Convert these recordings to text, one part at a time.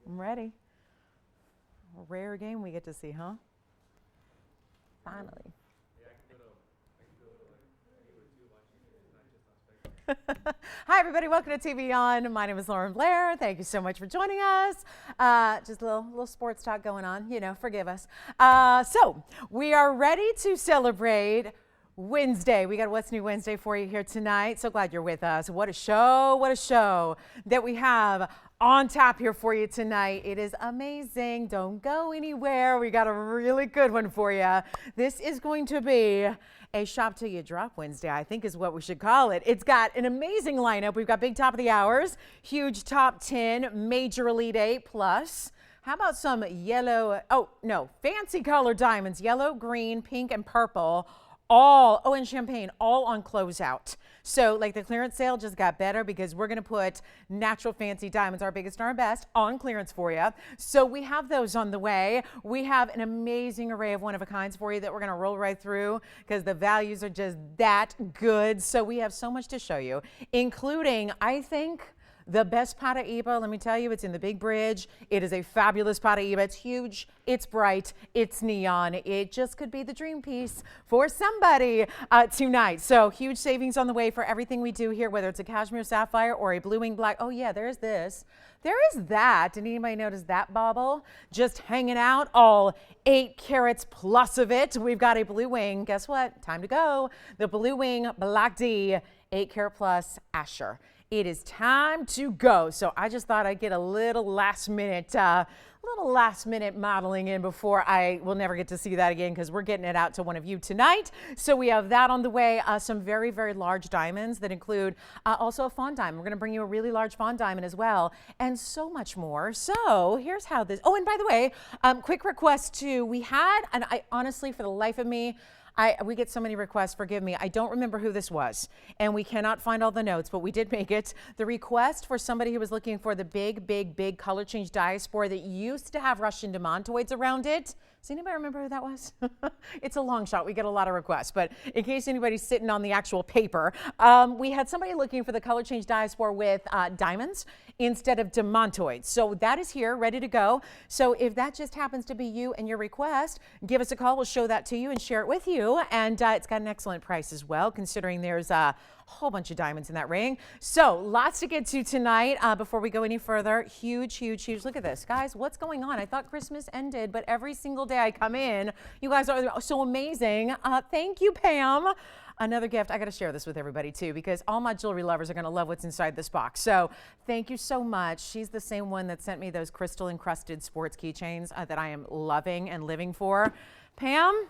I'm ready. A rare game we get to see, huh? Finally. Yeah, I can go to Hi, everybody. Welcome to TVON. My name is Lauren Blair. Thank you so much for joining us. Just a little sports talk going on. You know, forgive us. So we are ready to celebrate Wednesday. We got What's New Wednesday for you here tonight. So glad you're with us. What a show that we have on tap here for you tonight. It is amazing. Don't go anywhere. We got a really good one for you. This is going to be a shop till you drop Wednesday, I think is what we should call it. It's got an amazing lineup. We've got big top of the hours, huge top 10, major Elite 8 plus. How about some yellow, fancy color diamonds, yellow, green, pink, and purple, and champagne, all on closeout. So like the clearance sale just got better because we're going to put natural fancy diamonds, our biggest and our best, on clearance for you. So we have those on the way. We have an amazing array of one-of-a-kinds for you that we're going to roll right through because the values are just that good. So we have so much to show you, including, I think, the best Paraíba. Let me tell you, it's in the Big Bridge. It is a fabulous Paraíba. It's huge, it's bright, it's neon. It just could be the dream piece for somebody tonight. So huge savings on the way for everything we do here, whether it's a cashmere sapphire or a blue wing black. Oh yeah, there's this. There is that. Did anybody notice that bauble? Just hanging out, all 8 carats plus of it. We've got a blue wing. Guess what? Time to go. The blue wing black D, 8 carat plus Asscher. It is time to go. So I just thought I'd get a little last minute modeling in before I will never get to see that again because we're getting it out to one of you tonight. So we have that on the way. Some very, very large diamonds that include also a fawn diamond. We're going to bring you a really large fawn diamond as well and so much more. So here's how this, and by the way, quick request too. We had, and I honestly, for the life of me, we get so many requests, forgive me. I don't remember who this was, and we cannot find all the notes, but we did make it. The request for somebody who was looking for the big color change diaspora that used to have Russian demontoids around it. Does anybody remember who that was? It's a long shot. We get a lot of requests, but in case anybody's sitting on the actual paper, we had somebody looking for the color change diaspora with diamonds instead of demontoids. So that is here, ready to go. So if that just happens to be you and your request, give us a call. We'll show that to you and share it with you. And it's got an excellent price as well, considering there's a whole bunch of diamonds in that ring. So lots to get to tonight. Before we go any further, huge. Look at this, guys. What's going on? I thought Christmas ended, but every single day I come in, you guys are so amazing. Thank you, Pam. Another gift. I got to share this with everybody too, because all my jewelry lovers are going to love what's inside this box. So thank you so much. She's the same one that sent me those crystal encrusted sports keychains that I am loving and living for. Pam,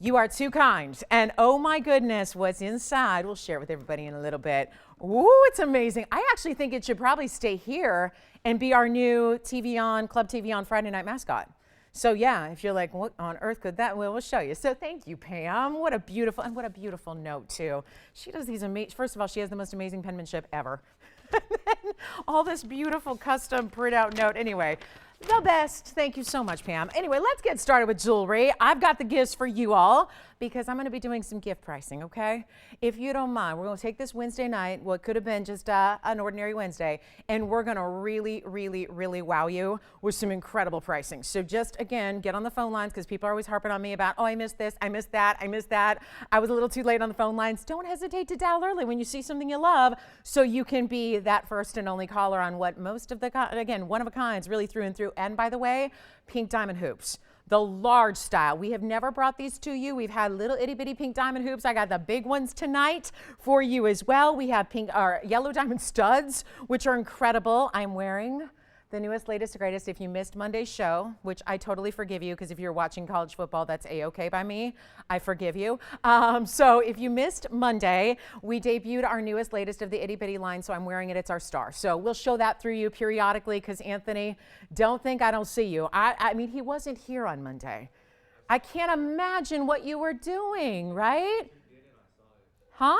you are too kind. And oh my goodness, what's inside, we'll share with everybody in a little bit. Ooh, it's amazing. I actually think it should probably stay here and be our new Club TVON Friday night mascot. So yeah, if you're like, what on earth could that, we'll show you. So thank you, Pam. What a beautiful note too. She does these amazing, first of all, she has the most amazing penmanship ever. And then all this beautiful custom printout note. Anyway, the best. Thank you so much, Pam. Anyway, let's get started with jewelry. I've got the gifts for you all because I'm going to be doing some gift pricing, okay? If you don't mind, we're going to take this Wednesday night, what could have been just an ordinary Wednesday, and we're going to really wow you with some incredible pricing. So just, again, get on the phone lines because people are always harping on me about, oh, I missed this, I missed that. I was a little too late on the phone lines. Don't hesitate to dial early when you see something you love so you can be that first and only caller on what most of the, again, one-of-a-kinds really through and through. And by the way, pink diamond hoops. The large style. We have never brought these to you. We've had little itty bitty pink diamond hoops. I got the big ones tonight for you as well. We have pink or yellow diamond studs, which are incredible. I'm wearing the newest, latest, greatest. If you missed Monday's show, which I totally forgive you because if you're watching college football, that's A-okay by me. I forgive you. So if you missed Monday, we debuted our newest, latest of the itty bitty line. So I'm wearing it. It's our star. So we'll show that through you periodically because Anthony, don't think I don't see you. I mean, he wasn't here on Monday. I can't imagine what you were doing, right? Huh?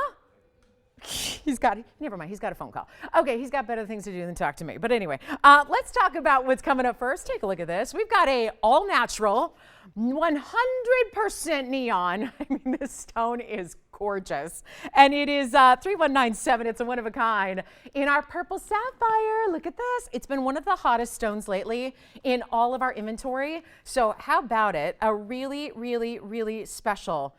Never mind, he's got a phone call. Okay, he's got better things to do than talk to me. But anyway, let's talk about what's coming up first. Take a look at this. We've got a all natural, 100% neon. I mean, this stone is gorgeous. And it is 3197. It's a one of a kind. In our purple sapphire, look at this. It's been one of the hottest stones lately in all of our inventory. So how about it? A really, really, really special,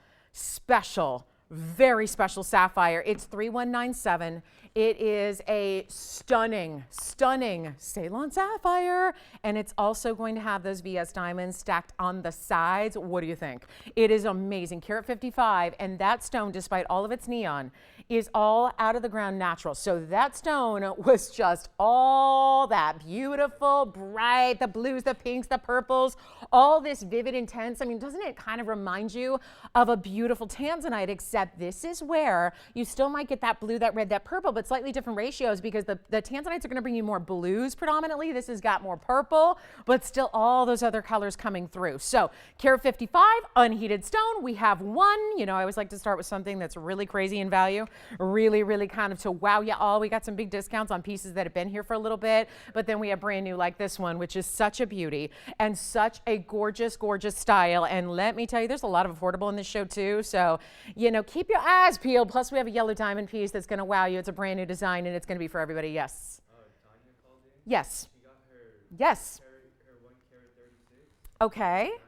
very special sapphire. It's 3197. It is a stunning Ceylon sapphire, and it's also going to have those VS diamonds stacked on the sides. What do you think? It is amazing. Carat 55, and that stone, despite all of its neon, is all out of the ground natural. So that stone was just all that beautiful, bright, the blues, the pinks, the purples, all this vivid, intense. I mean, doesn't it kind of remind you of a beautiful Tanzanite, except this is where you still might get that blue, that red, that purple, but slightly different ratios, because the Tanzanites are going to bring you more blues predominantly. This has got more purple, but still all those other colors coming through. So carat 55, unheated stone. We have one. You know, I always like to start with something that's really crazy in value, really, really kind of to wow you all. We got some big discounts on pieces that have been here for a little bit, but then we have brand new like this one, which is such a beauty and such a gorgeous, gorgeous style. And let me tell you, there's a lot of affordable in this show too. So, you know, keep your eyes peeled. Plus we have a yellow diamond piece that's going to wow you. It's a brand new design, and it's going to be for everybody. Yes. Tanya called in. Yes. She got her Yes. her 1 carat 36. Okay. Diamond.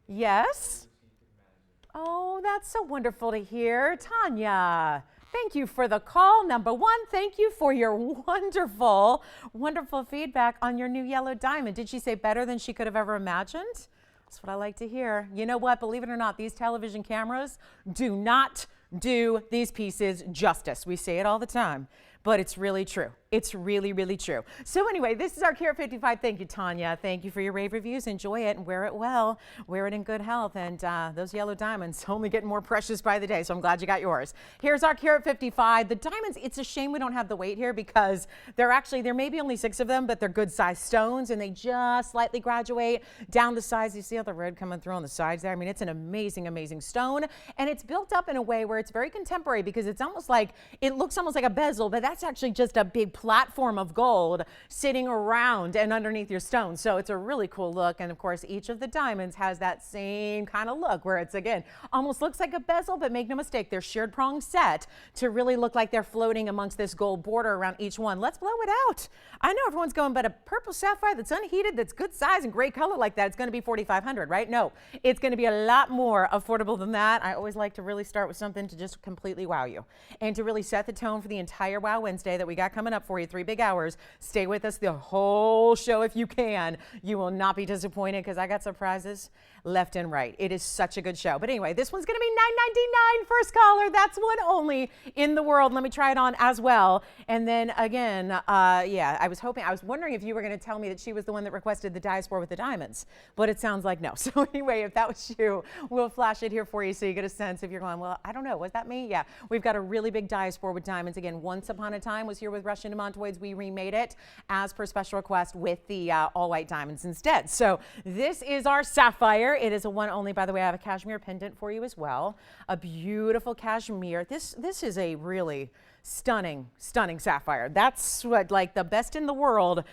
Yes. She could manage it. Oh, that's so wonderful to hear. Tanya, thank you for the call. Number one, thank you for your wonderful, wonderful feedback on your new yellow diamond. Did she say better than she could have ever imagined? That's what I like to hear. You know what? Believe it or not, these television cameras do not do these pieces justice. We say it all the time, but it's really true. It's really, really true. So anyway, this is our carat 55. Thank you, Tanya. Thank you for your rave reviews. Enjoy it and wear it well. Wear it in good health. And those yellow diamonds only getting more precious by the day. So I'm glad you got yours. Here's our carat 55. The diamonds, it's a shame we don't have the weight here, because there may be only 6 of them, but they're good sized stones, and they just slightly graduate down the sides. You see how the red coming through on the sides there? I mean, it's an amazing, amazing stone. And it's built up in a way where it's very contemporary, because it's almost like, it looks almost like a bezel, but that's actually just a big platform of gold sitting around and underneath your stone. So it's a really cool look. And of course, each of the diamonds has that same kind of look where it's, again, almost looks like a bezel, but make no mistake, they're sheared prong set to really look like they're floating amongst this gold border around each one. Let's blow it out. I know everyone's going, but a purple sapphire that's unheated, that's good size and great color like that, it's going to be $4,500, right? No, it's going to be a lot more affordable than that. I always like to really start with something to just completely wow you and to really set the tone for the entire Wow Wednesday that we got coming up for you. 3 big hours. Stay with us the whole show if you can. You will not be disappointed, because I got surprises left and right. It is such a good show. But anyway, this one's going to be $9.99 first caller. That's one only in the world. Let me try it on as well. And then again, yeah, I was wondering if you were going to tell me that she was the one that requested the diaspora with the diamonds, but it sounds like no. So anyway, if that was you, we'll flash it here for you so you get a sense if you're going, well, I don't know, was that me? Yeah, we've got a really big diaspora with diamonds. Again, once upon a time was here with Russian Demontoids. We remade it as per special request with the all white diamonds instead. So this is our sapphire. It is a one only. By the way, I have a cashmere pendant for you as well. A beautiful cashmere. This is a really stunning sapphire. That's what, like, the best in the world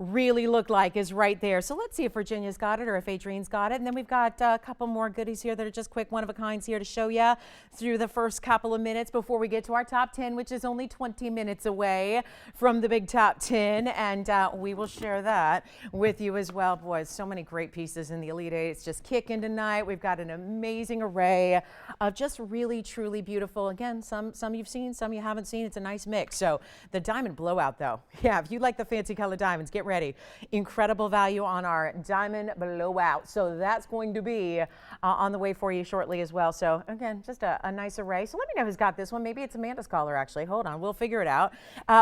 really look like is right there. So let's see if Virginia's got it or if Adrienne's got it. And then we've got a couple more goodies here that are just quick one-of-a-kinds here to show you through the first couple of minutes before we get to our top 10, which is only 20 minutes away from the big top 10. And we will share that with you as well. Boys, so many great pieces in the Elite 8. It's just kicking tonight. We've got an amazing array of just really, truly beautiful. Again, some you've seen, some you haven't seen. It's a nice mix. So the diamond blowout, though. Yeah, if you like the fancy color diamonds, get ready. Incredible value on our diamond blowout. So that's going to be on the way for you shortly as well. So again, just a nice array. So let me know who's got this one. Maybe it's Amanda's caller, actually. Hold on, we'll figure it out.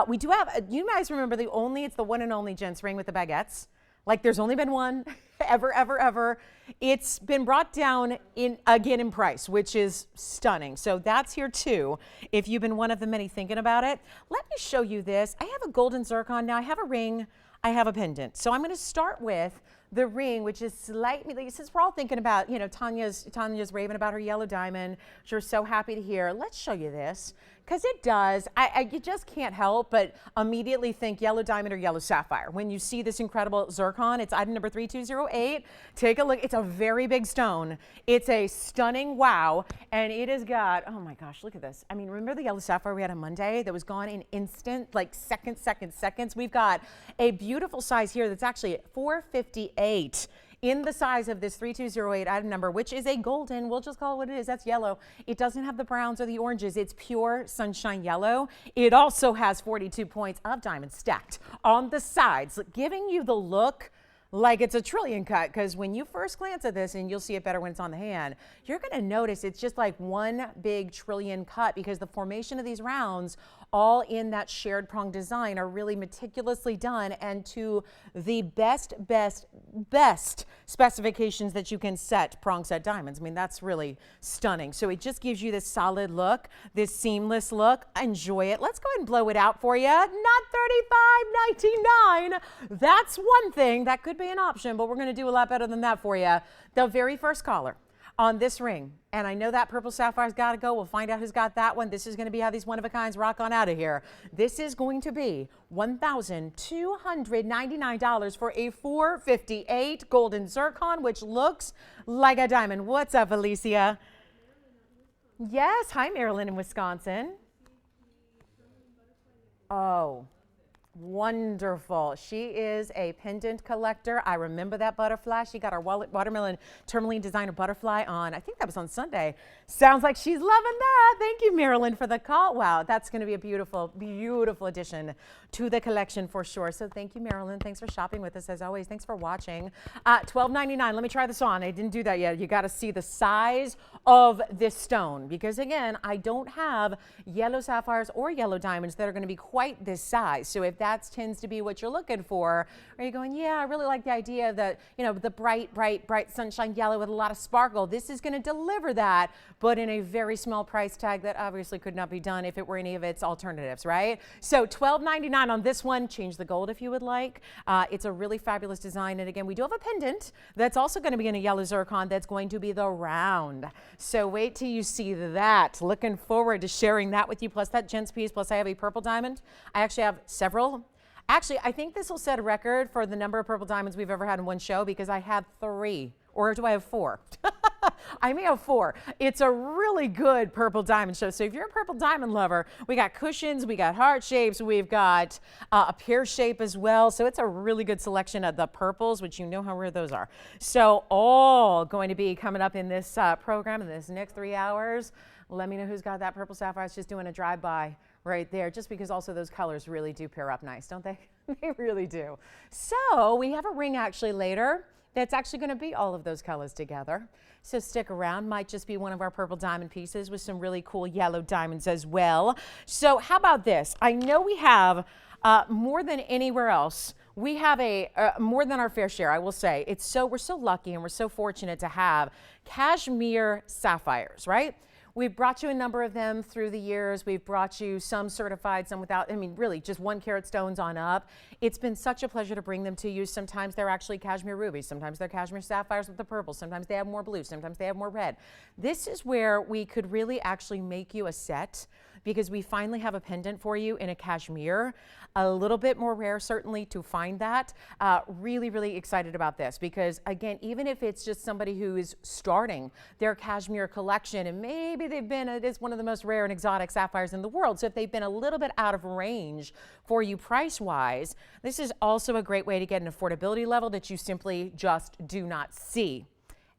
We do have, you guys remember it's the one and only gents ring with the baguettes. Like, there's only been one ever. It's been brought down again in price, which is stunning. So that's here too, if you've been one of the many thinking about it. Let me show you this. I have a golden zircon now. I have a ring. I have a pendant. So I'm going to start with the ring, which is slightly, since we're all thinking about, you know, Tanya's raving about her yellow diamond, which we're so happy to hear. Let's show you this. Because it does. You just can't help but immediately think yellow diamond or yellow sapphire. When you see this incredible zircon, it's item number 3208. Take a look. It's a very big stone. It's a stunning wow. And it has got, oh my gosh, look at this. I mean, remember the yellow sapphire we had on Monday that was gone in instant, like seconds? We've got a beautiful size here that's actually 458. In the size of this 3208 item number, which is a golden, we'll just call it what it is, that's yellow. It doesn't have the browns or the oranges, it's pure sunshine yellow. It also has 42 points of diamonds stacked on the sides, giving you the look like it's a trillion cut, because when you first glance at this, and you'll see it better when it's on the hand, you're gonna notice it's just like one big trillion cut, because the formation of these rounds all in that shared prong design are really meticulously done and to the best specifications that you can set prong set diamonds. I mean, that's really stunning. So it just gives you this solid look, this seamless look. Enjoy it. Let's go ahead and blow it out for you. Not $35.99. That's one thing. That could be an option, but we're going to do a lot better than that for you. The very first caller on this ring, and I know that purple sapphire's got to go. We'll find out who's got that one. This is going to be how these one-of-a-kinds rock on out of here. This is going to be $1,299 for a 458 golden zircon, which looks like a diamond. What's up, Alicia? Yes, hi, Marilyn in Wisconsin. Oh, wonderful. She is a pendant collector. I remember that butterfly. She got our watermelon tourmaline designer butterfly on, I think that was on Sunday. Sounds like she's loving that. Thank you, Marilyn, for the call. Wow, that's going to be a beautiful, beautiful addition to the collection for sure. So thank you, Marilyn. Thanks for shopping with us as always. Thanks for watching. $12.99. Let me try this on. I didn't do that yet. You got to see the size of this stone, because again, I don't have yellow sapphires or yellow diamonds that are going to be quite this size. So if that tends to be what you're looking for, or you're going, yeah, I really like the idea of the, you know, the bright sunshine yellow with a lot of sparkle. This is going to deliver that, but in a very small price tag that obviously could not be done if it were any of its alternatives, right? So $12.99 on this one. Change the gold if you would like. It's a really fabulous design. And again, we do have a pendant that's also going to be in a yellow zircon that's going to be the round. So wait till you see that. Looking forward to sharing that with you, plus that gents piece, plus I have a purple diamond. I actually have several. Actually, I think this will set a record for the number of purple diamonds we've ever had in one show, because I have 3. Or do I have 4? I may have 4. It's a really good purple diamond show. So if you're a purple diamond lover, we got cushions, we got heart shapes, we've got a pear shape as well. So it's a really good selection of the purples, which you know how rare those are. So all going to be coming up in this program in this next 3 hours. Let me know who's got that purple sapphire. It's just doing a drive-by right there, just because also those colors really do pair up nice, don't they? They really do. So we have a ring actually later that's actually going to be all of those colors together. So stick around. Might just be one of our purple diamond pieces with some really cool yellow diamonds as well. So how about this? I know we have more than anywhere else. We have a more than our fair share, I will say. We're so lucky and we're so fortunate to have cashmere sapphires, right? We've brought you a number of them through the years. We've brought you some certified, some without, I mean, really just 1 carat stones on up. It's been such a pleasure to bring them to you. Sometimes they're actually cashmere rubies. Sometimes they're cashmere sapphires with the purple. Sometimes they have more blue. Sometimes they have more red. This is where we could really actually make you a set, because we finally have a pendant for you in a cashmere. A little bit more rare, certainly, to find that. Really, really excited about this, because again, even if it's just somebody who is starting their cashmere collection and maybe it is one of the most rare and exotic sapphires in the world. So if they've been a little bit out of range for you price-wise, this is also a great way to get an affordability level that you simply just do not see.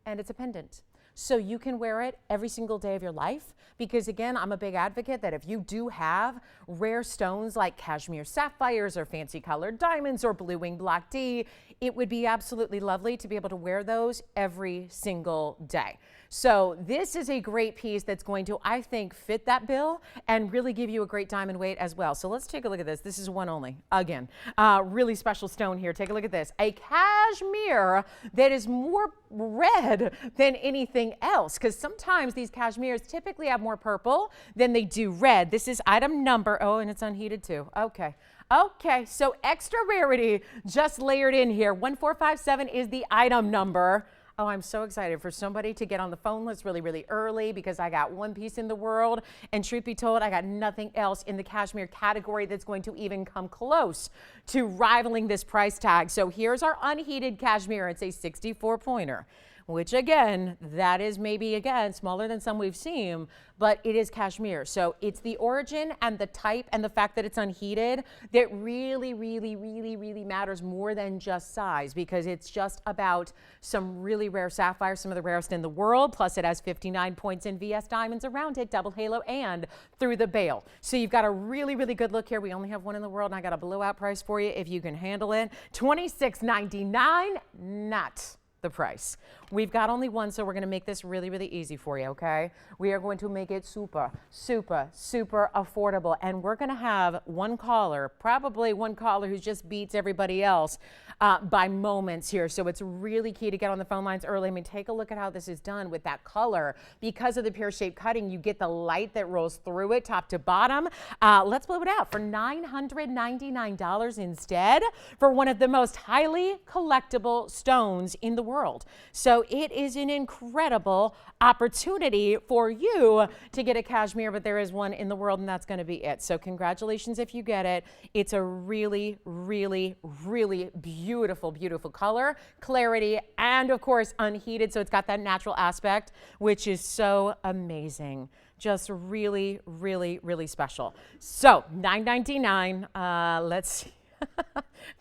And it's a pendant. So you can wear it every single day of your life, because again, I'm a big advocate that if you do have rare stones like cashmere sapphires or fancy colored diamonds or blue wing black D, it would be absolutely lovely to be able to wear those every single day. So this is a great piece that's going to, I think, fit that bill and really give you a great diamond weight as well. So let's take a look at this. This is one only. Again, really special stone here. Take a look at this. A cashmere that is more red than anything else, because sometimes these cashmeres typically have more purple than they do red. This is item number, oh, and it's unheated too. Okay. Okay, so extra rarity just layered in here. 1457 is the item number. Oh, I'm so excited for somebody to get on the phone list really, really early because I got one piece in the world. And truth be told, I got nothing else in the cashmere category that's going to even come close to rivaling this price tag. So here's our unheated cashmere. It's a 64 pointer. Which again, that is maybe again smaller than some we've seen, but it is cashmere. So it's the origin and the type and the fact that it's unheated that really, really, really, really matters more than just size, because it's just about some really rare sapphires, some of the rarest in the world. Plus it has 59 points in VS diamonds around it, double halo and through the bail. So you've got a really, really good look here. We only have one in the world and I got a blowout price for you if you can handle it. $26.99, not the price. We've got only one, so we're going to make this really, really easy for you, okay? We are going to make it super, super, super affordable, and we're going to have one caller, probably one caller who just beats everybody else by moments here, so it's really key to get on the phone lines early. I mean, take a look at how this is done with that color. Because of the pear-shaped cutting, you get the light that rolls through it top to bottom. Let's blow it out for $999 instead for one of the most highly collectible stones in the world. So it is an incredible opportunity for you to get a cashmere, but there is one in the world and that's going to be it. So congratulations if you get it. It's a really, really, really beautiful, beautiful color, clarity, and of course unheated. So it's got that natural aspect, which is so amazing. Just really, really, really special. So $9.99. Let's see.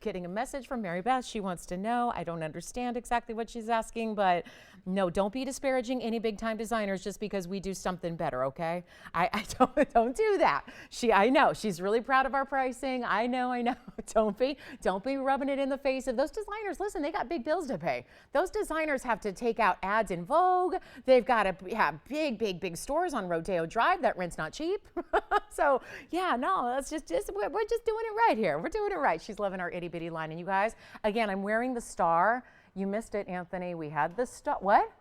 Getting a message from Mary Beth. She wants to know. I don't understand exactly what she's asking, but no, don't be disparaging any big time designers just because we do something better, okay? I don't do that. I know she's really proud of our pricing. I know. Don't be rubbing it in the face of those designers. Listen, they got big bills to pay. Those designers have to take out ads in Vogue. They've got to have big stores on Rodeo Drive. That rent's not cheap. So yeah, no, that's just we're just doing it right here. We're doing it right. She's loving our itty bitty line. And you guys, again, I'm wearing the star. You missed it, Anthony. We had the star. What?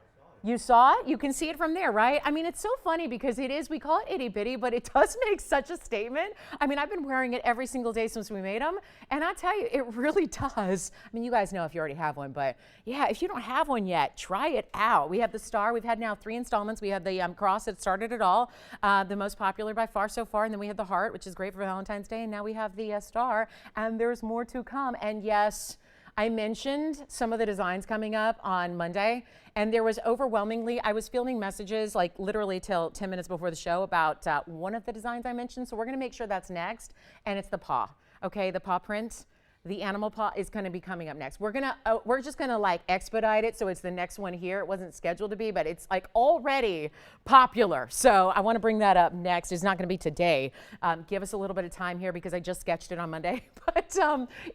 You saw it? You can see it from there, right? I mean, it's so funny because we call it itty bitty, but it does make such a statement. I mean, I've been wearing it every single day since we made them. And I tell you, it really does. I mean, you guys know if you already have one, but yeah, if you don't have one yet, try it out. We have the star. We've had now 3 installments. We had the cross that started it all, the most popular by far so far. And then we had the heart, which is great for Valentine's Day. And now we have the star, and there's more to come. And yes, I mentioned some of the designs coming up on Monday, and there was overwhelmingly, I was fielding messages like literally till 10 minutes before the show about one of the designs I mentioned. So we're gonna make sure that's next, and it's the paw, okay? The paw print. The animal paw is going to be coming up next. We're just gonna like expedite it, so it's the next one here. It wasn't scheduled to be, but it's like already popular. So I want to bring that up next. It's not going to be today. Give us a little bit of time here because I just sketched it on Monday, but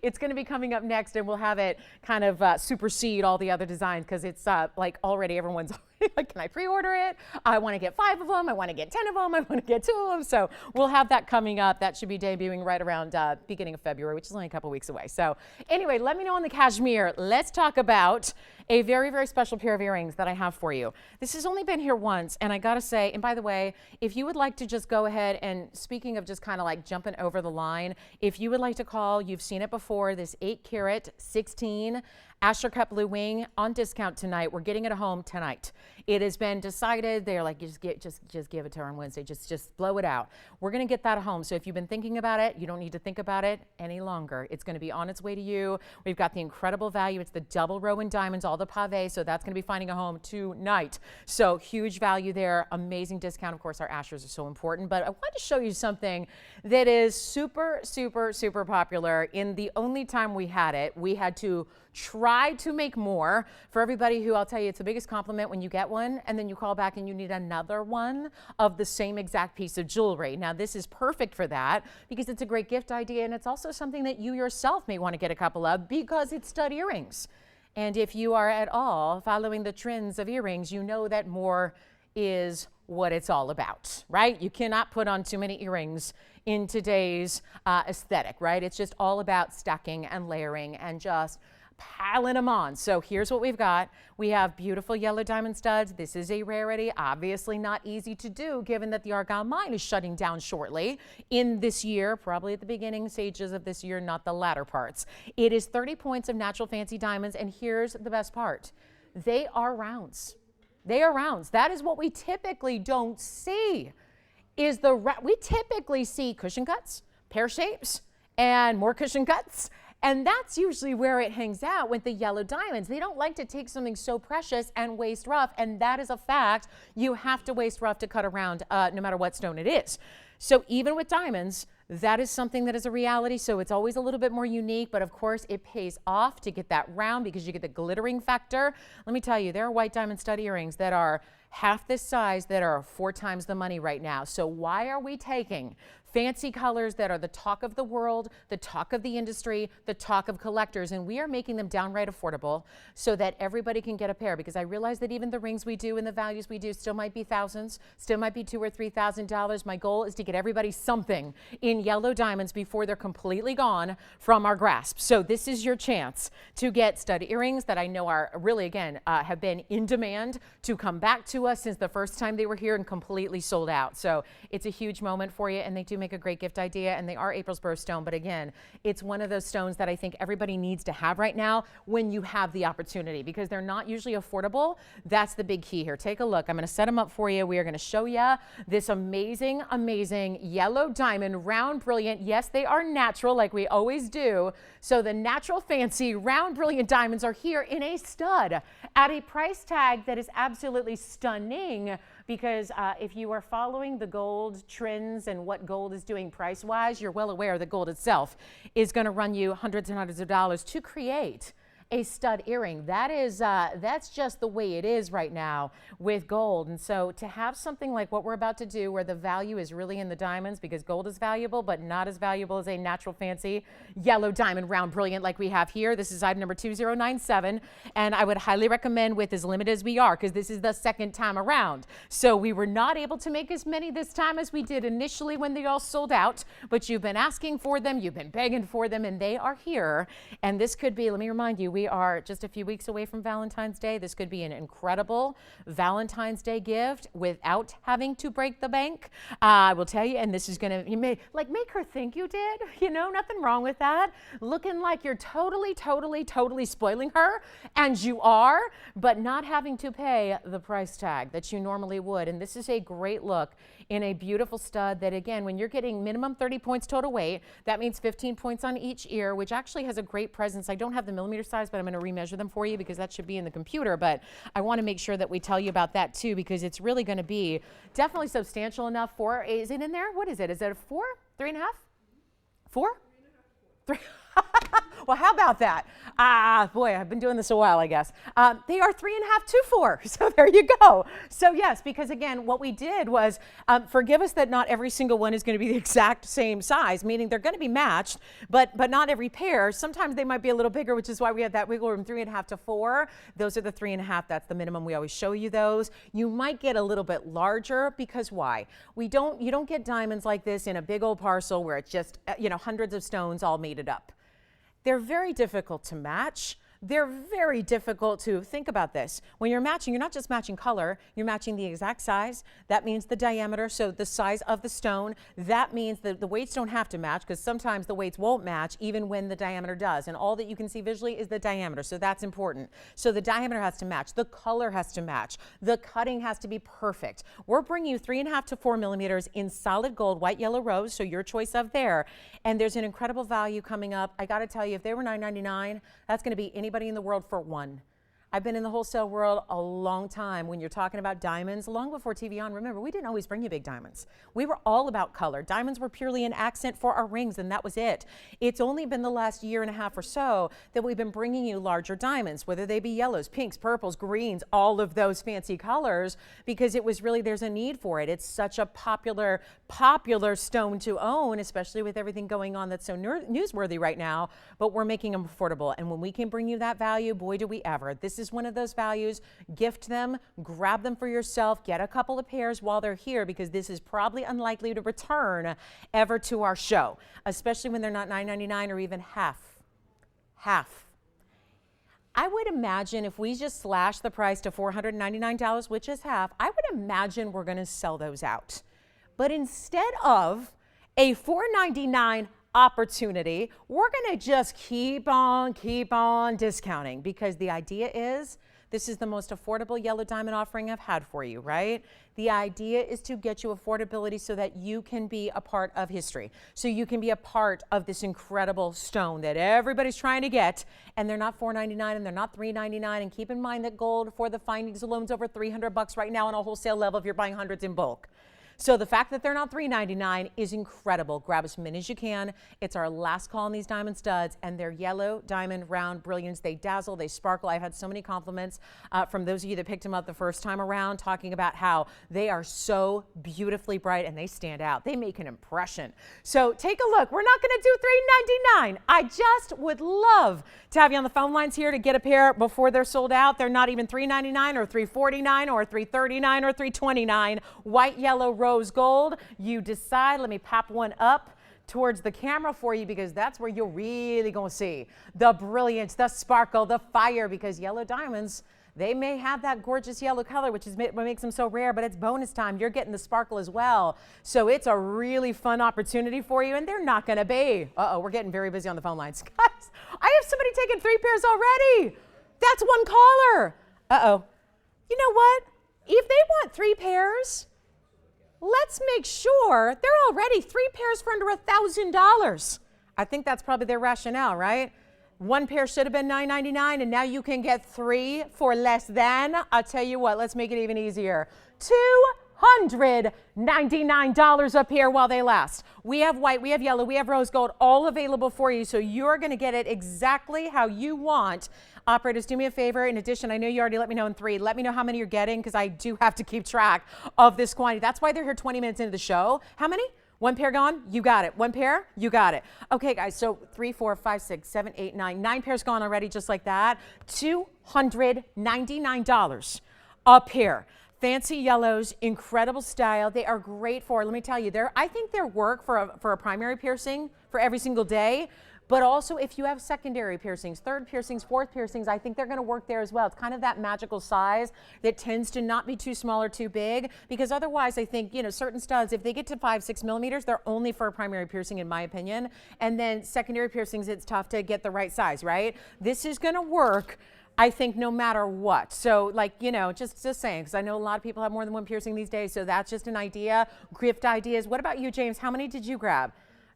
it's going to be coming up next, and we'll have it kind of supersede all the other designs because it's like already everyone's. Like, can I pre-order it? I want to get 5 of them. I want to get 10 of them. I want to get 2 of them. So we'll have that coming up. That should be debuting right around beginning of February, which is only a couple weeks away. So anyway, let me know on the cashmere. Let's talk about a very, very special pair of earrings that I have for you. This has only been here once, and I got to say, and by the way, if you would like to just go ahead and, speaking of just kind of like jumping over the line, if you would like to call, you've seen it before, this 8 karat 16 Asscher cut blue wing on discount tonight. We're getting it home tonight. It has been decided. They're like, just give it to her on Wednesday. Just blow it out. We're going to get that home. So if you've been thinking about it, you don't need to think about it any longer. It's going to be on its way to you. We've got the incredible value. It's the double row in diamonds, all the pave. So that's going to be finding a home tonight. So huge value there. Amazing discount. Of course, our Asschers are so important. But I wanted to show you something that is super, super, super popular. In the only time we had it, we had to try to make more. For everybody who, I'll tell you, it's the biggest compliment when you get one and then you call back and you need another one of the same exact piece of jewelry. Now this is perfect for that because it's a great gift idea, and it's also something that you yourself may want to get a couple of because it's stud earrings. And if you are at all following the trends of earrings, you know that more is what it's all about, right? You cannot put on too many earrings in today's aesthetic, right? It's just all about stacking and layering and just piling them on. So here's what we've got. We have beautiful yellow diamond studs. This is a rarity, obviously not easy to do given that the Argyle mine is shutting down shortly in this year, probably at the beginning stages of this year, not the latter parts. It is 30 points of natural fancy diamonds, and here's the best part. They are rounds. They are rounds. That is what we typically don't see. We typically see cushion cuts, pear shapes, and more cushion cuts. And that's usually where it hangs out with the yellow diamonds. They don't like to take something so precious and waste rough, and that is a fact. You have to waste rough to cut around no matter what stone it is. So even with diamonds, that is something that is a reality. So it's always a little bit more unique, but of course it pays off to get that round because you get the glittering factor. Let me tell you, there are white diamond stud earrings that are half this size that are 4 times the money right now. So why are we taking fancy colors that are the talk of the world, the talk of the industry, the talk of collectors, and we are making them downright affordable so that everybody can get a pair? Because I realize that even the rings we do and the values we do still might be thousands, still might be $2,000 or $3,000. My goal is to get everybody something in yellow diamonds before they're completely gone from our grasp. So this is your chance to get stud earrings that I know are really, again, have been in demand to come back to us since the first time they were here and completely sold out. So it's a huge moment for you, and they do make a great gift idea, and they are April's birthstone. But again, it's one of those stones that I think everybody needs to have right now when you have the opportunity, because they're not usually affordable. That's the big key here. Take a look. I'm going to set them up for you. We are going to show you this amazing, amazing yellow diamond, round, brilliant. Yes, they are natural like we always do. So the natural, fancy, round, brilliant diamonds are here in a stud at a price tag that is absolutely stunning. Because if you are following the gold trends and what gold is doing price-wise, you're well aware that gold itself is going to run you hundreds and hundreds of dollars to create a stud earring. That's just the way it is right now with gold. And so to have something like what we're about to do, where the value is really in the diamonds, because gold is valuable, but not as valuable as a natural fancy yellow diamond round brilliant like we have here. This is item number 2097, and I would highly recommend, with as limited as we are, because this is the second time around. So we were not able to make as many this time as we did initially when they all sold out, but you've been asking for them, you've been begging for them, and they are here. And this could be, let me remind you, we are just a few weeks away from Valentine's Day. This could be an incredible Valentine's Day gift without having to break the bank. I will tell you, and this is going to make her think you did. You know, nothing wrong with that. Looking like you're totally spoiling her, and you are, but not having to pay the price tag that you normally would. And this is a great look in a beautiful stud that, again, when you're getting minimum 30 points total weight, that means 15 points on each ear, which actually has a great presence. I don't have the millimeter size, but I'm going to remeasure them for you because that should be in the computer. But I want to make sure that we tell you about that too, because it's really going to be definitely substantial enough for, is it in there? What is it? Is it a 4? 3.5? 4? 3. Well, how about that? Boy, I've been doing this a while, I guess. They are 3.5 to 4. So there you go. So yes, because again, what we did was, forgive us that not every single one is going to be the exact same size, meaning they're going to be matched, but not every pair. Sometimes they might be a little bigger, which is why we have that wiggle room, 3.5 to 4. Those are the 3.5. That's the minimum. We always show you those. You might get a little bit larger, because why? You don't get diamonds like this in a big old parcel where it's just, hundreds of stones all mated up. They're very difficult to match. They're very difficult to think about this. When you're matching, you're not just matching color, you're matching the exact size. That means the diameter, so the size of the stone. That means that the weights don't have to match, because sometimes the weights won't match even when the diameter does. And all that you can see visually is the diameter, so that's important. So the diameter has to match, the color has to match, the cutting has to be perfect. We're bringing you 3.5 to 4 millimeters in solid gold, white, yellow, rose, so your choice of there. And there's an incredible value coming up. I gotta tell you, if they were $9.99, that's gonna be anybody in the world for one. I've been in the wholesale world a long time. When you're talking about diamonds, long before TVON, remember, we didn't always bring you big diamonds. We were all about color. Diamonds were purely an accent for our rings, and that was it. It's only been the last year and a half or so that we've been bringing you larger diamonds, whether they be yellows, pinks, purples, greens, all of those fancy colors, because it was really, there's a need for it. It's such a popular stone to own, especially with everything going on that's so newsworthy right now, but we're making them affordable. And when we can bring you that value, boy, do we ever. This is one of those values. Gift them, grab them for yourself, get a couple of pairs while they're here, because this is probably unlikely to return ever to our show, especially when they're not $9.99 or even half. I would imagine if we just slash the price to $499, which is half, I would imagine we're going to sell those out. But instead of a $499 opportunity, we're going to just keep on discounting, because the idea is This is the most affordable yellow diamond offering I've had for you, right? The idea is to get you affordability so that you can be a part of history. So you can be a part of this incredible stone that everybody's trying to get. And they're not $4.99 and they're not $3.99. And keep in mind that gold for the findings alone's over $300 right now on a wholesale level if you're buying hundreds in bulk. So the fact that they're not $3.99 is incredible. Grab as many as you can. It's our last call on these diamond studs, and they're yellow diamond round brilliance. They dazzle, they sparkle. I've had so many compliments from those of you that picked them up the first time around, talking about how they are so beautifully bright and they stand out. They make an impression. So take a look. We're not going to do $3.99. I just would love to have you on the phone lines here to get a pair before they're sold out. They're not even $3.99 or $3.49 or $3.39 or $3.29. White, yellow, rose gold. You decide. Let me pop one up towards the camera for you because that's where you're really going to see the brilliance, the sparkle, the fire, because yellow diamonds, they may have that gorgeous yellow color, which is what makes them so rare, but it's bonus time. You're getting the sparkle as well. So it's a really fun opportunity for you, and they're not going to be. Uh-oh, we're getting very busy on the phone lines. Guys, I have somebody taking 3 pairs already. That's one caller. Uh-oh. You know what? If they want 3 pairs, let's make sure they're already 3 pairs for under $1,000. I think that's probably their rationale, right? 1 pair should have been $9.99, and now you can get 3 for less than. I'll tell you what, let's make it even easier. $299 up here while they last. We have white, we have yellow, we have rose gold, all available for you, so you're going to get it exactly how you want. Operators, do me a favor. In addition, I know you already let me know in 3. Let me know how many you're getting because I do have to keep track of this quantity. That's why they're here 20 minutes into the show. How many? 1 pair gone? You got it. 1 pair? You got it. Okay, guys, so 3, 4, 5, 6, 7, 8, 9. 9 pairs gone already just like that. $299 a pair. Fancy yellows, incredible style. They are great for, let me tell you, I think they're work for a primary piercing for every single day. But also if you have secondary piercings, 3rd piercings, 4th piercings, I think they're going to work there as well. It's kind of that magical size that tends to not be too small or too big, because otherwise I think, you know, certain studs, if they get to 5, 6 millimeters, they're only for a primary piercing in my opinion. And then secondary piercings, it's tough to get the right size, right? This is going to work, I think, no matter what. So, like, you know, just saying, because I know a lot of people have more than 1 piercing these days, so that's just an idea. Gift ideas. What about you, James? How many did you grab?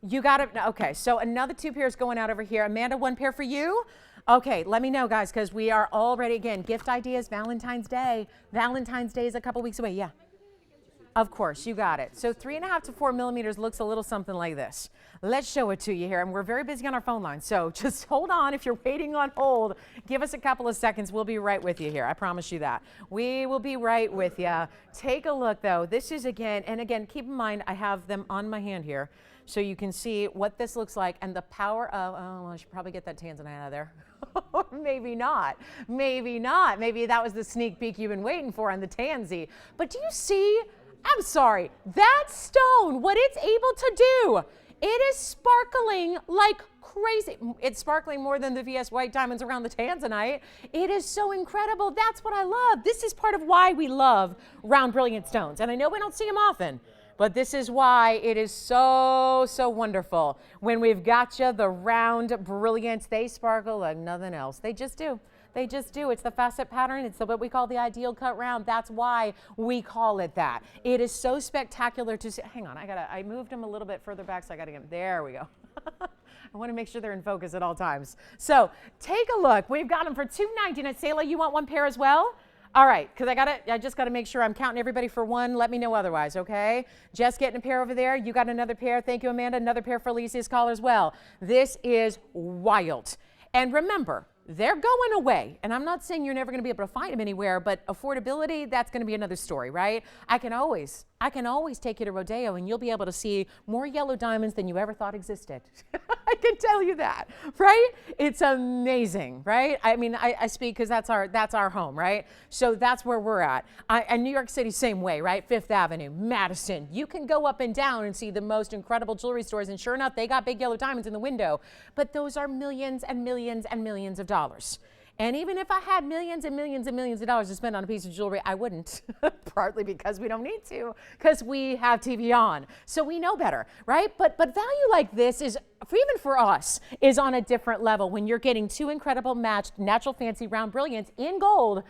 You got it. Okay, so another 2 pairs going out over here. Amanda, 1 pair for you. Okay, let me know, guys, because we are already, again, gift ideas, Valentine's Day. Valentine's Day is a couple weeks away. Yeah. Of course, you got it. So 3.5 to 4 millimeters looks a little something like this. Let's show it to you here. And we're very busy on our phone line. So just hold on. If you're waiting on hold, give us a couple of seconds. We'll be right with you here. I promise you that. We will be right with you. Take a look, though. This is, again, and again, keep in mind, I have them on my hand here, so you can see what this looks like and the power of, oh, I should probably get that Tanzanite out of there. Maybe not. Maybe not. Maybe that was the sneak peek you've been waiting for on the Tanzy. But do you see, I'm sorry, that stone, what it's able to do, it is sparkling like crazy. It's sparkling more than the VS white diamonds around the Tanzanite. It is so incredible. That's what I love. This is part of why we love round brilliant stones. And I know we don't see them often, but this is why it is so, so wonderful. When we've got you the round brilliance, they sparkle like nothing else. They just do. They just do. It's the facet pattern. It's what we call the ideal cut round. That's why we call it that. It is so spectacular to see. Hang on, I moved them a little bit further back, so I gotta get them. There we go. I want to make sure they're in focus at all times. So take a look. We've got them for $299. Selah, you want 1 pair as well? All right, because I just got to make sure I'm counting everybody for 1. Let me know otherwise, okay? Jess getting a pair over there. You got another pair. Thank you, Amanda. Another pair for Alicia's caller as well. This is wild. And remember, they're going away. And I'm not saying you're never going to be able to find them anywhere, but affordability, that's going to be another story, right? I can always take you to Rodeo and you'll be able to see more yellow diamonds than you ever thought existed. I can tell you that, right? It's amazing, right? I mean, I speak because that's our home, right? So that's where we're at. And New York City, same way, right? 5th Avenue, Madison. You can go up and down and see the most incredible jewelry stores, and sure enough, they got big yellow diamonds in the window. But those are millions and millions and millions of dollars. And even if I had millions and millions and millions of dollars to spend on a piece of jewelry, I wouldn't, partly because we don't need to, because we have TVON. So we know better, right? But value like this is, even for us, is on a different level when you're getting two incredible matched natural fancy round brilliants in gold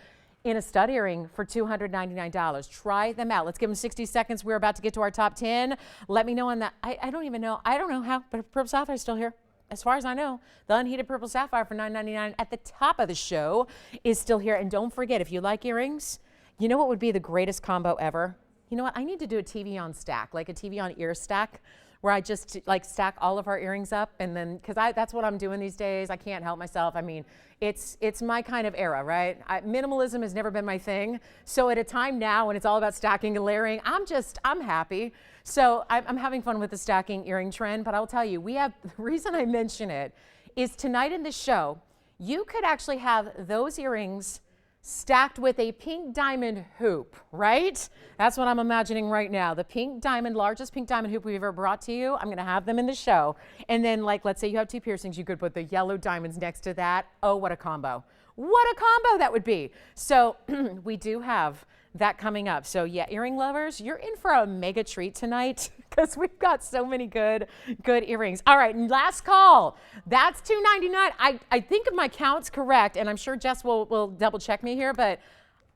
in a stud earring for $299. Try them out. Let's give them 60 seconds. We're about to get to our top 10. Let me know on that. I don't even know. I don't know how, but Purple Sapphire's still here. As far as I know, the unheated Purple Sapphire for $9.99 at the top of the show is still here. And don't forget, if you like earrings, you know what would be the greatest combo ever? You know what? I need to do a TVON stack, like a TVON ear stack, where I just like stack all of our earrings up, and then, because that's what I'm doing these days. I can't help myself. I mean, it's my kind of era, right? Minimalism has never been my thing. So at a time now when it's all about stacking and layering, I'm happy. So I'm having fun with the stacking earring trend, but I'll tell you, the reason I mention it is tonight in the show, you could actually have those earrings stacked with a pink diamond hoop, right? That's what I'm imagining right now. The pink diamond, largest pink diamond hoop we've ever brought to you. I'm gonna have them in the show. And then, like, let's say you have two piercings, you could put the yellow diamonds next to that. Oh, what a combo. What a combo that would be. So we do have that coming up. So yeah, earring lovers, you're in for a mega treat tonight because we've got so many good earrings. All right, last call. That's $299. I think if my count's correct, and I'm sure Jess will double check me here, but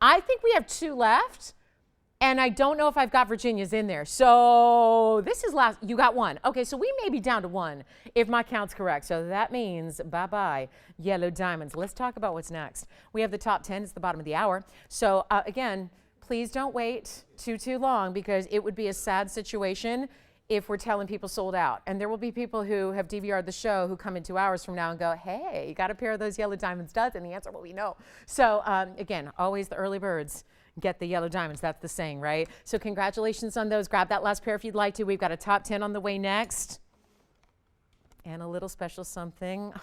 I think we have two left. And I don't know if I've got Virginia's in there. So this is last, you got one. Okay, so we may be down to one if my count's correct. So that means bye-bye, yellow diamonds. Let's talk about what's next. We have the top 10, it's the bottom of the hour. So again, please don't wait too long, because it would be a sad situation if we're telling people sold out. And there will be people who have DVR'd the show who come in 2 hours from now and go, hey, you got a pair of those yellow diamond studs? And the answer will be no. So again, always the early birds get the yellow diamonds. That's the saying, right? So congratulations on those. Grab that last pair if you'd like to. We've got a top 10 on the way next. And a little special something.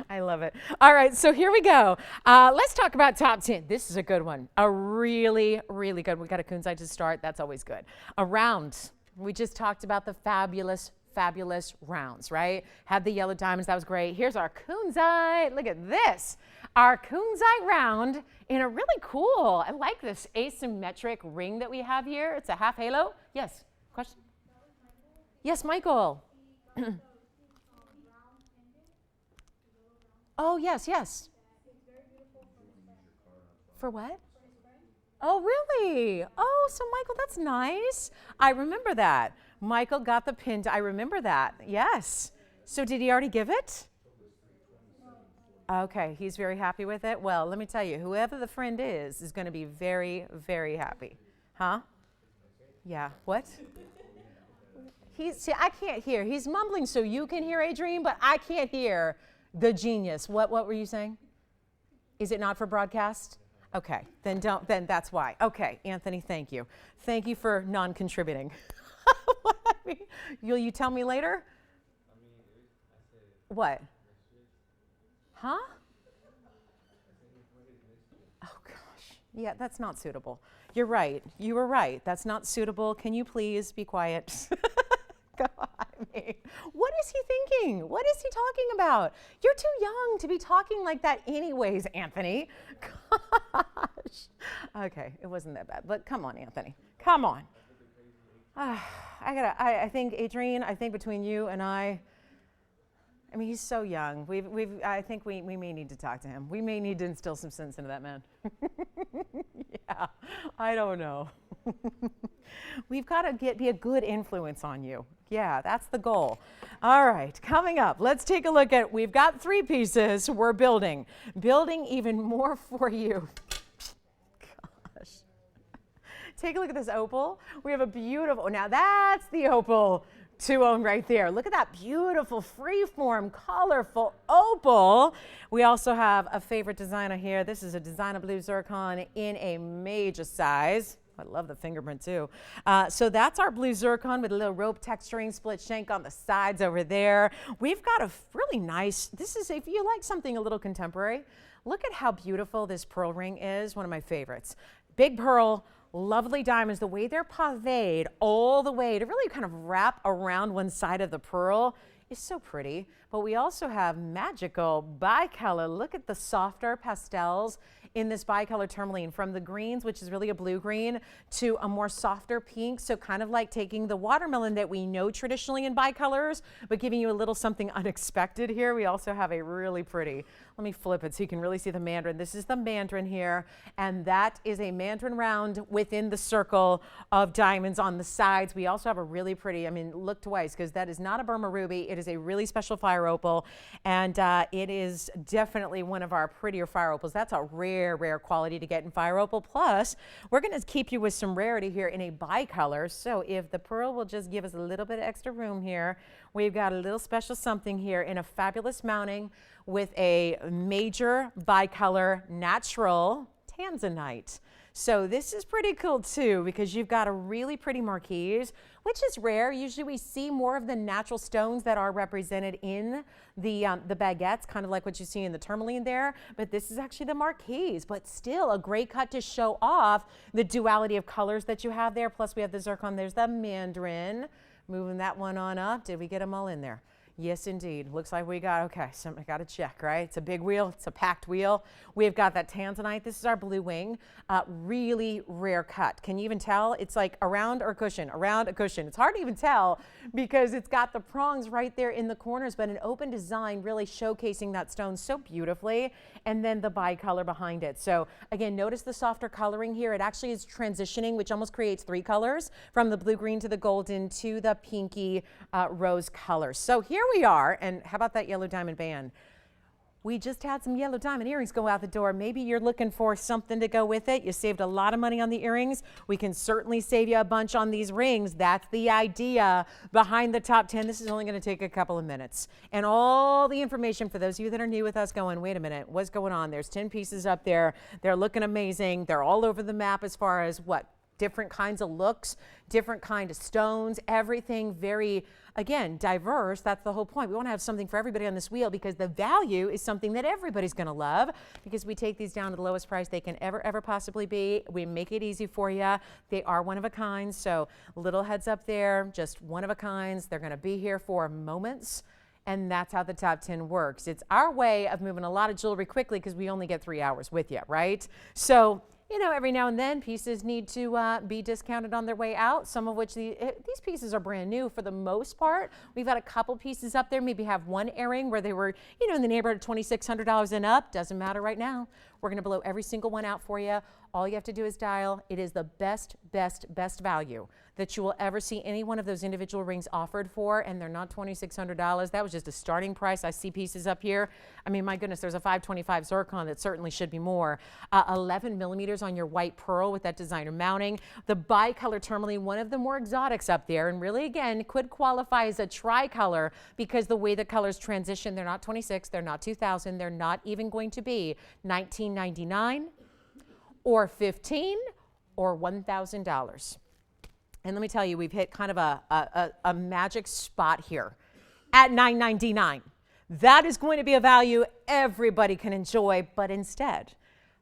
I love it. All right, so here we go. Let's talk about top 10. This is a good one. A really, really good. We got a kunzite to start. That's always good. A round. We just talked about the fabulous rounds, right? Had the yellow diamonds. That was great. Here's our kunzite. Look at this. Our kunzite round in a really cool, I like this asymmetric ring that we have here. It's a half halo. Yes, question? Yes, Michael. Oh, yes. For what? Oh, really? Oh, so Michael, that's nice. I remember that. Michael got the pin. I remember that. Yes. So did he already give it? Okay, he's very happy with it. Well, let me tell you, whoever the friend is going to be very, very happy. Huh? Yeah. What? See, I can't hear. He's mumbling so you can hear, Adrienne, but I can't hear the genius. What were you saying? Is it not for broadcast? Okay, then that's why. Okay, Anthony, thank you. Thank you for non-contributing. Will you tell me later? What? Huh? Oh gosh. Yeah, that's not suitable. You're right. You were right. That's not suitable. Can you please be quiet? God, what is he thinking? What is he talking about? You're too young to be talking like that anyways, Anthony. Gosh. Okay, it wasn't that bad, but come on, Anthony. Come on. I think, Adrienne, I think between you and I mean, he's so young. I think we may need to talk to him. We may need to instill some sense into that man. Yeah, I don't know. We've got to be a good influence on you. Yeah, that's the goal. All right, coming up, let's take a look at, we've got 3 pieces we're building even more for you. Gosh. Take a look at this opal. We have a beautiful, now that's the opal to own right there. Look at that beautiful, freeform, colorful opal. We also have a favorite designer here. This is a designer blue zircon in a major size. I love the fingerprint too. So that's our blue zircon with a little rope texturing, split shank on the sides over there. We've got a really nice, this is, if you like something a little contemporary, look at how beautiful this pearl ring is. One of my favorites. Big pearl, lovely diamonds, the way they're paved all the way to really kind of wrap around one side of the pearl is so pretty. but we also have magical bicolor. Look at the softer pastels in this bicolor tourmaline, from the greens, which is really a blue green, to a more softer pink. So kind of like taking the watermelon that we know traditionally in bicolors, but giving you a little something unexpected here. We also have a really pretty, let me flip it so you can really see the mandarin. This is the mandarin here, and that is a mandarin round within the circle of diamonds on the sides. We also have a really pretty, I mean, look twice, because that is not a Burma ruby. It is a really special fire opal, and it is definitely one of our prettier fire opals. That's a rare quality to get in fire opal. Plus, we're going to keep you with some rarity here in a bicolor. So if the pearl will just give us a little bit of extra room here, we've got a little special something here in a fabulous mounting with a major bicolor natural Tanzanite. So this is pretty cool too, because you've got a really pretty marquise, which is rare. Usually we see more of the natural stones that are represented in the baguettes, kind of like what you see in the tourmaline there, but this is actually the marquise, but still a great cut to show off the duality of colors that you have there. Plus we have the zircon, there's the mandarin. Moving that one on up. Did we get them all in there? Yes, indeed. Looks like we got, okay, so I got to check, right? It's a big wheel. It's a packed wheel. We've got that Tanzanite. This is our blue wing. Really rare cut. Can you even tell? It's like around or cushion, around a cushion. It's hard to even tell because it's got the prongs right there in the corners, but an open design really showcasing that stone so beautifully, and then the bicolor behind it. So again, notice the softer coloring here. It actually is transitioning, which almost creates three colors, from the blue-green to the golden to the pinky rose color. So here we are, and how about that yellow diamond band? We just had some yellow diamond earrings go out the door. Maybe you're looking for something to go with it. You saved a lot of money on the earrings. We can certainly save you a bunch on these rings. That's the idea behind the top 10. This is only going to take a couple of minutes. And all the information for those of you that are new with us going, wait a minute, what's going on? There's 10 pieces up there. They're looking amazing. They're all over the map as far as what? Different kinds of looks, different kind of stones, everything very, again, diverse. That's the whole point. We want to have something for everybody on this wheel, because the value is something that everybody's going to love, because we take these down to the lowest price they can ever possibly be. We make it easy for you. They are one of a kind, so little heads up there, just one of a kinds. They're going to be here for moments. And that's how the top 10 works. It's our way of moving a lot of jewelry quickly, because we only get 3 hours with you, right? So, you know, every now and then pieces need to be discounted on their way out, some of which these pieces are brand new for the most part. We've got a couple pieces up there, maybe have one earring where they were, you know, in the neighborhood of $2,600 and up. Doesn't matter right now. We're going to blow every single one out for you. All you have to do is dial. It is the best value that you will ever see any one of those individual rings offered for, and they're not $2,600. That was just a starting price. I see pieces up here. I mean, my goodness, there's a 525 Zircon that certainly should be more. 11 millimeters on your white pearl with that designer mounting. The bicolor tourmaline, one of the more exotics up there, and really, again, could qualify as a tricolor, because the way the colors transition, they're not 26, they're not 2,000, they're not even going to be $19.99 or $15 or $1,000. And let me tell you, we've hit kind of a magic spot here at $9.99. That is going to be a value everybody can enjoy, but instead,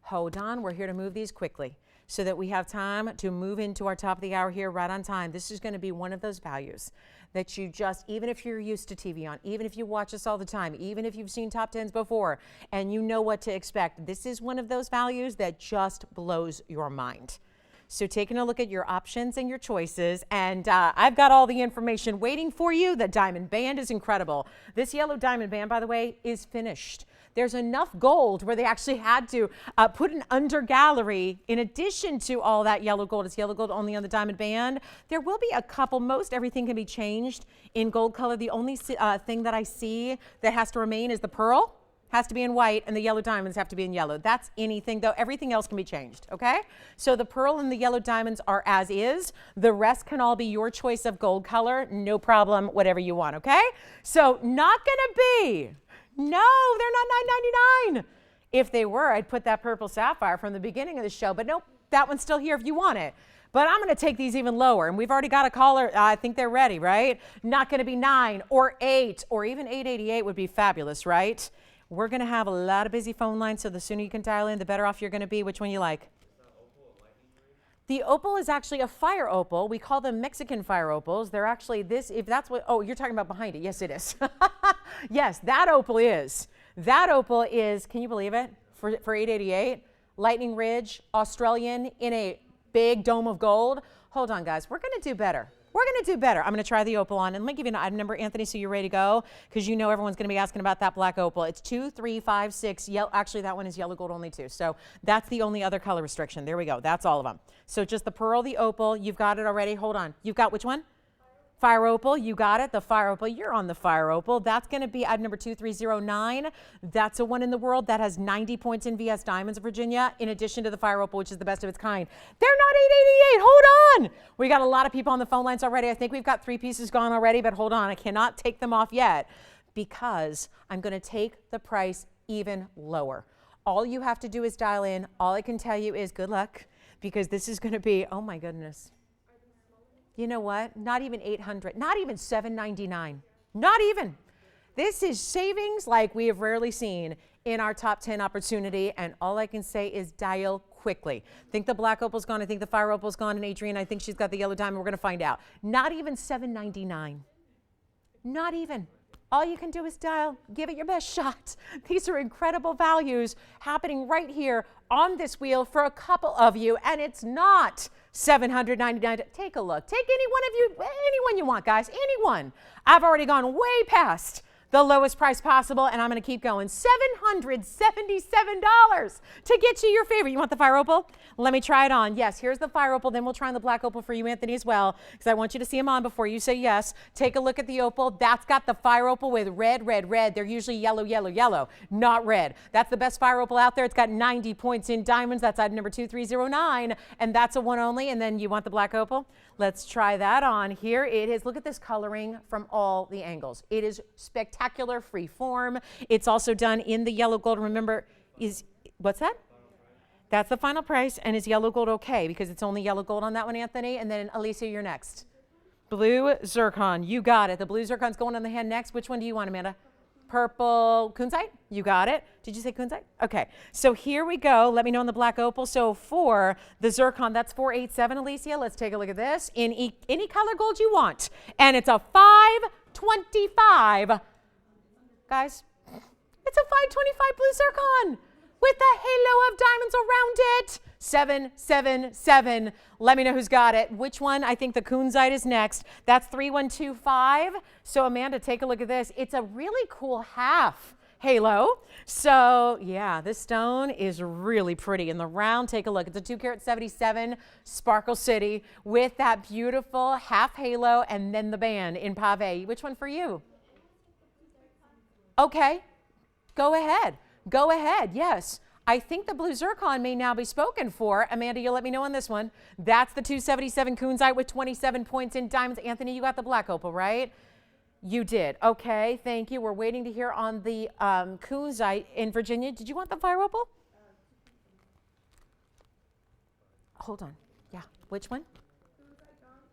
hold on, we're here to move these quickly so that we have time to move into our top of the hour here right on time. This is going to be one of those values that you just, even if you're used to TVON, even if you watch us all the time, even if you've seen top 10s before and you know what to expect, this is one of those values that just blows your mind. So taking a look at your options and your choices, and I've got all the information waiting for you. The diamond band is incredible. This yellow diamond band, by the way, is finished. There's enough gold where they actually had to put an under gallery in addition to all that yellow gold. It's yellow gold only on the diamond band. There will be a couple, most everything can be changed in gold color. The only thing that I see that has to remain is the pearl. Has to be in white, and the yellow diamonds have to be in yellow. That's anything, though. Everything else can be changed, okay? So the pearl and the yellow diamonds are as is. The rest can all be your choice of gold color. No problem, whatever you want, okay? So not gonna be. No, they're not $9.99. If they were, I'd put that purple sapphire from the beginning of the show, but nope, that one's still here if you want it. But I'm going to take these even lower, and we've already got a caller. I think they're ready, right? Not going to be 9 or 8 or even 888 would be fabulous, right? We're going to have a lot of busy phone lines, so the sooner you can dial in, the better off you're going to be. Which one you like? The opal is actually a fire opal. We call them Mexican fire opals. They're actually this, if that's what, oh, you're talking about behind it. Yes, it is. Yes, that opal is. That opal is, can you believe it? For $888, Lightning Ridge, Australian, in a big dome of gold. Hold on, guys. We're going to do better. We're going to do better. I'm going to try the opal on. And let me give you an item number, Anthony, so you're ready to go, because you know everyone's going to be asking about that black opal. It's 2356. Actually, that one is yellow gold only, too. So that's the only other color restriction. There we go. That's all of them. So just the pearl, the opal. You've got it already. Hold on. You've got which one? Fire opal. You got it. The fire opal. You're on the fire opal. That's going to be item number 2309. That's a one in the world that has 90 points in VS Diamonds, Virginia, in addition to the fire opal, which is the best of its kind. They're not $888. Hold on. We got a lot of people on the phone lines already. I think we've got 3 pieces gone already, but hold on. I cannot take them off yet because I'm going to take the price even lower. All you have to do is dial in. All I can tell you is good luck, because this is going to be, oh my goodness. You know what? Not even $800, not even $799, not even. This is savings like we have rarely seen in our top 10 opportunity, and all I can say is dial quickly. I think the black opal's gone. I think the fire opal's gone, and Adrienne, I think she's got the yellow diamond. We're going to find out. Not even $799. Not even. All you can do is dial, give it your best shot. These are incredible values happening right here on this wheel for a couple of you, and it's not $799. Take a look. Take anyone you want, guys, anyone. I've already gone way past the lowest price possible, and I'm going to keep going. $777 to get you your favorite. You want the fire opal? Let me try it on. Yes, here's the fire opal. Then we'll try on the black opal for you, Anthony, as well, because I want you to see them on before you say yes. Take a look at the opal. That's got the fire opal with red, red, red. They're usually yellow, yellow, yellow, not red. That's the best fire opal out there. It's got 90 points in diamonds. That's item number 2309, and that's a one only. And then you want the black opal? Let's try that on. Here it is. Look at this coloring from all the angles. It is spectacular, free form. It's also done in the yellow gold. Remember, what's that? That's the final price. And is yellow gold okay? Because it's only yellow gold on that one, Anthony. And then Alicia, you're next. Blue zircon. You got it. The blue zircon's going on the hand next. Which one do you want, Amanda? Purple kunzite? You got it. Did you say kunzite? Okay. So here we go. Let me know on the black opal. So for the zircon, that's 487, Alicia. Let's take a look at this in any color gold you want. And it's a 525. Guys, it's a 525 blue zircon with the halo of diamonds around it. 777. Let me know who's got it. Which one? I think the kunzite is next. That's 3125. So Amanda, take a look at this. It's a really cool half halo. So yeah, this stone is really pretty. In the round, take a look. It's a 2 carat 77 Sparkle City with that beautiful half halo and then the band in pave. Which one for you? Okay, go ahead. Go ahead, yes. I think the blue zircon may now be spoken for. Amanda, you'll let me know on this one. That's the 277 kunzite with 27 points in diamonds. Anthony, you got the black opal, right? You did. Okay, thank you. We're waiting to hear on the kunzite in Virginia. Did you want the fire opal? Hold on. Yeah, which one?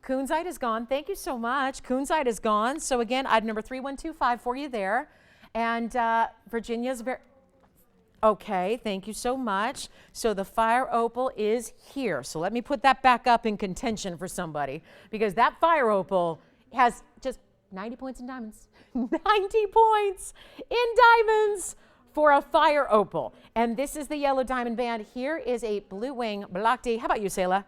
Kunzite is gone. Thank you so much. Kunzite is gone. So again, item number 3125 for you there. And Virginia's very... Okay, thank you so much. So the fire opal is here. So let me put that back up in contention for somebody, because that fire opal has just 90 points in diamonds. 90 points in diamonds for a fire opal. And this is the yellow diamond band. Here is a blue wing Blakti. How about you, Selah?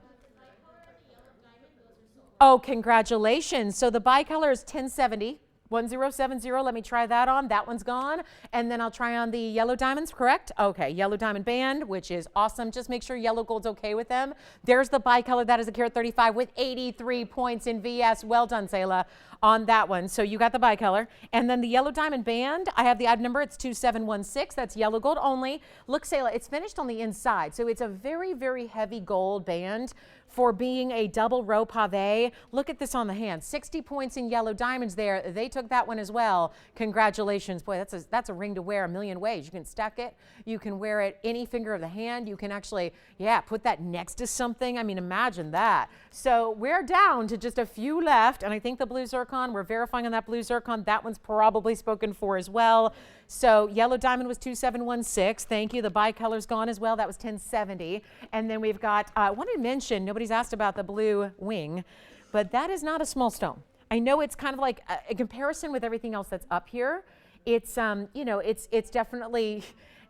Oh, congratulations. So the bicolor is 1070. 1070, let me try that on. That one's gone. And then I'll try on the yellow diamonds, correct? Okay, yellow diamond band, which is awesome. Just make sure yellow gold's okay with them. There's the bicolor. That is a carat 35 with 83 points in VS. Well done, Selah, on that one. So you got the bicolor. And then the yellow diamond band, I have the item number. It's 2716. That's yellow gold only. Look, Selah, it's finished on the inside. So it's a very, very heavy gold band for being a double row pave. Look at this on the hand. 60 points in yellow diamonds there. They took that one as well. Congratulations. Boy, that's a ring to wear a million ways. You can stack it. You can wear it any finger of the hand. You can actually, yeah, put that next to something. I mean, imagine that. So we're down to just a few left, and I think the blue zircon zircon. We're verifying on that blue zircon. That one's probably spoken for as well. So yellow diamond was 2716. Thank you. The bicolor's gone as well. That was 1070. And then we've got, I wanted to mention, nobody's asked about the blue wing, but that is not a small stone. I know it's kind of like a comparison with everything else that's up here. It's, you know, it's definitely,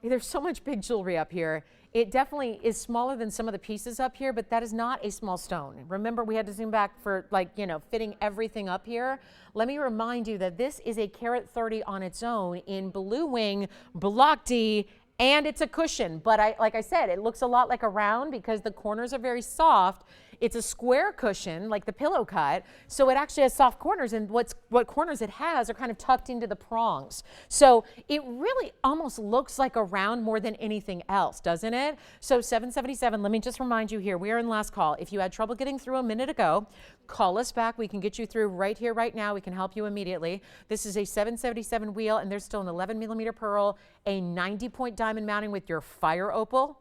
there's so much big jewelry up here. It definitely is smaller than some of the pieces up here, but that is not a small stone. Remember, we had to zoom back for, like, you know, fitting everything up here. Let me remind you that this is a carat 30 on its own in blue wing, block D, and it's a cushion. But like I said, it looks a lot like a round because the corners are very soft. It's a square cushion, like the pillow cut, so it actually has soft corners, and what corners it has are kind of tucked into the prongs. So it really almost looks like a round more than anything else, doesn't it? So 777, let me just remind you here, we are in last call. If you had trouble getting through a minute ago, call us back. We can get you through right here, right now. We can help you immediately. This is a 777 wheel, and there's still an 11 millimeter pearl, a 90-point diamond mounting with your fire opal.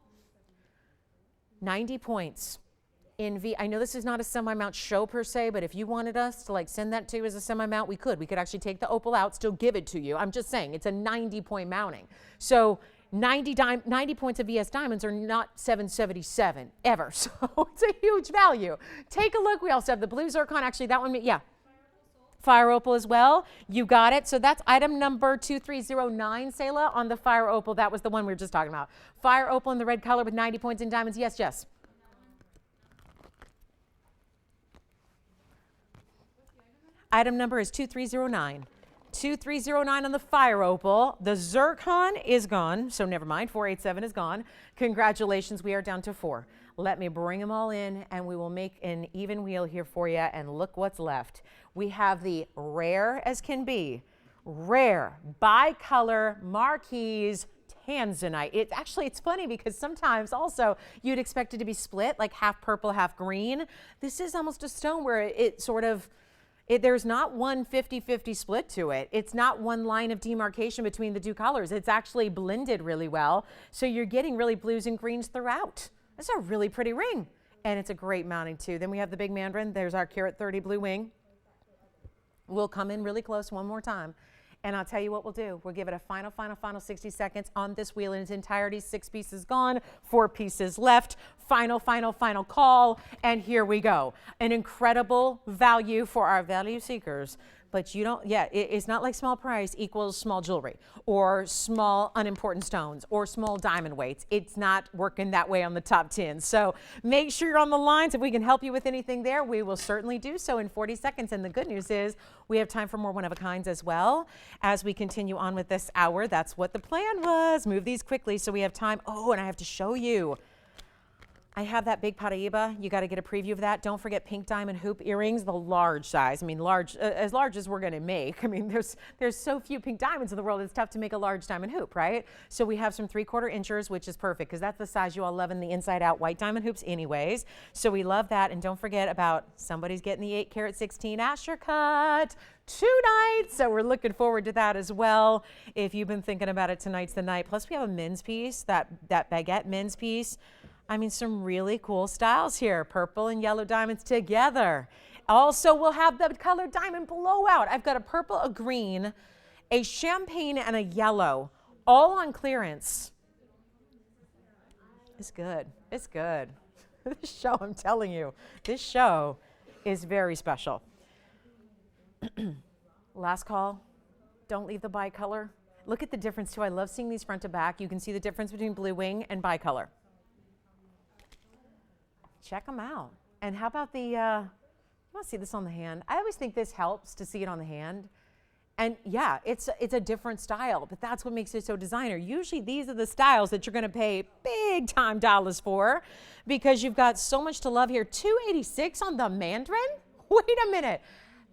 90 points. In V, I know this is not a semi-mount show per se, but if you wanted us to like send that to you as a semi-mount, we could. We could actually take the opal out, still give it to you. I'm just saying, it's a 90-point mounting. So 90 points of VS diamonds are not 777 ever. So it's a huge value. Take a look. We also have the blue zircon. Actually, that one, yeah. Fire opal as well. You got it. So that's item number 2309, Selah, on the fire opal. That was the one we were just talking about. Fire opal in the red color with 90 points in diamonds. Yes, yes. Item number is 2309. 2309 on the fire opal. The zircon is gone, so never mind. 487 is gone. Congratulations, we are down to 4. Let me bring them all in, and we will make an even wheel here for you, and look what's left. We have the rare as can be, rare bicolor marquise Tanzanite. It's funny because sometimes also you'd expect it to be split, like half purple, half green. This is almost a stone where it sort of, there's not one 50-50 split to it. It's not one line of demarcation between the two colors. It's actually blended really well. So you're getting really blues and greens throughout. That's a really pretty ring. And it's a great mounting too. Then we have the big mandarin. There's our carat 30 blue wing. We'll come in really close one more time. And I'll tell you what we'll do. We'll give it a final 60 seconds on this wheel in its entirety. 6 pieces gone, 4 pieces left. Final call. And here we go. An incredible value for our value seekers. But you don't, it's not like small price equals small jewelry or small unimportant stones or small diamond weights. It's not working that way on the top 10. So make sure you're on the lines. If we can help you with anything there, we will certainly do so in 40 seconds. And the good news is we have time for more one-of-a-kinds as well as we continue on with this hour. That's what the plan was. Move these quickly so we have time. Oh, and I have to show you. I have that big Paraiba. You got to get a preview of that. Don't forget pink diamond hoop earrings, the large size. I mean, large, as large as we're going to make. I mean, there's so few pink diamonds in the world. It's tough to make a large diamond hoop, right? So we have some 3/4 inchers, which is perfect because that's the size you all love in the inside out white diamond hoops anyways. So we love that. And don't forget about somebody's getting the 8 carat 16 Asscher cut tonight. So we're looking forward to that as well. If you've been thinking about it, tonight's the night. Plus we have a men's piece, that baguette men's piece. I mean, some really cool styles here. Purple and yellow diamonds together. Also, we'll have the colored diamond blowout. I've got a purple, a green, a champagne, and a yellow, all on clearance. It's good. It's good. This show, I'm telling you, this show is very special. Last call. Don't leave the bicolor. Look at the difference, too. I love seeing these front to back. You can see the difference between blue wing and bicolor. Check them out. And how about the, you want to see this on the hand? I always think this helps to see it on the hand. And yeah, it's a different style, but that's what makes it so designer. Usually these are the styles that you're going to pay big time dollars for because you've got so much to love here. 286 on the mandarin? Wait a minute.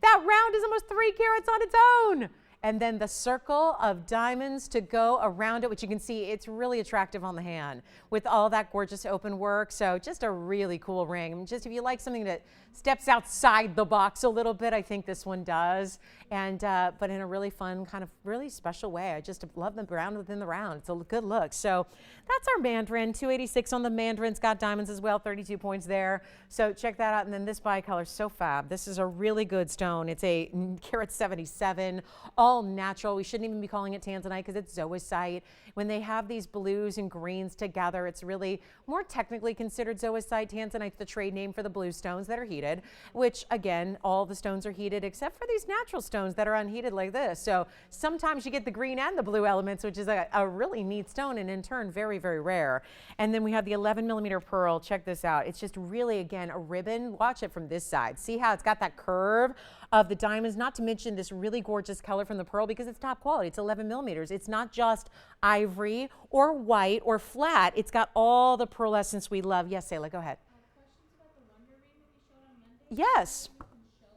That round is almost 3 carats on its own. and then the circle of diamonds to go around it, which you can see it's really attractive on the hand with all that gorgeous open work. So just a really cool ring. I mean, just if you like something that steps outside the box a little bit, I think this one does. And but in a really fun, kind of really special way. I just love the round within the round. It's a good look. So that's our mandarin. 286 on the mandarin. It's got diamonds as well. 32 points there. So check that out. And then this bicolor is so fab. This is a really good stone. It's a carat 77, all natural. We shouldn't even be calling it Tanzanite because it's zoisite. When they have these blues and greens together, it's really more technically considered zoisite. Tanzanite's the trade name for the blue stones that are heated, which again, all the stones are heated except for these natural stones that are unheated like this. So sometimes you get the green and the blue elements, which is a really neat stone and in turn very, very rare. And then we have the 11mm pearl. Check this out. It's just really, again, a ribbon. Watch it from this side. See how it's got that curve of the diamonds, not to mention this really gorgeous color from the pearl because it's top quality. It's 11mm. It's not just ivory or white or flat. It's got all the pearlescence we love. Yes, Sayla, go ahead. Questions about the Wonder Ring that we showed on Monday? Yes. Can you show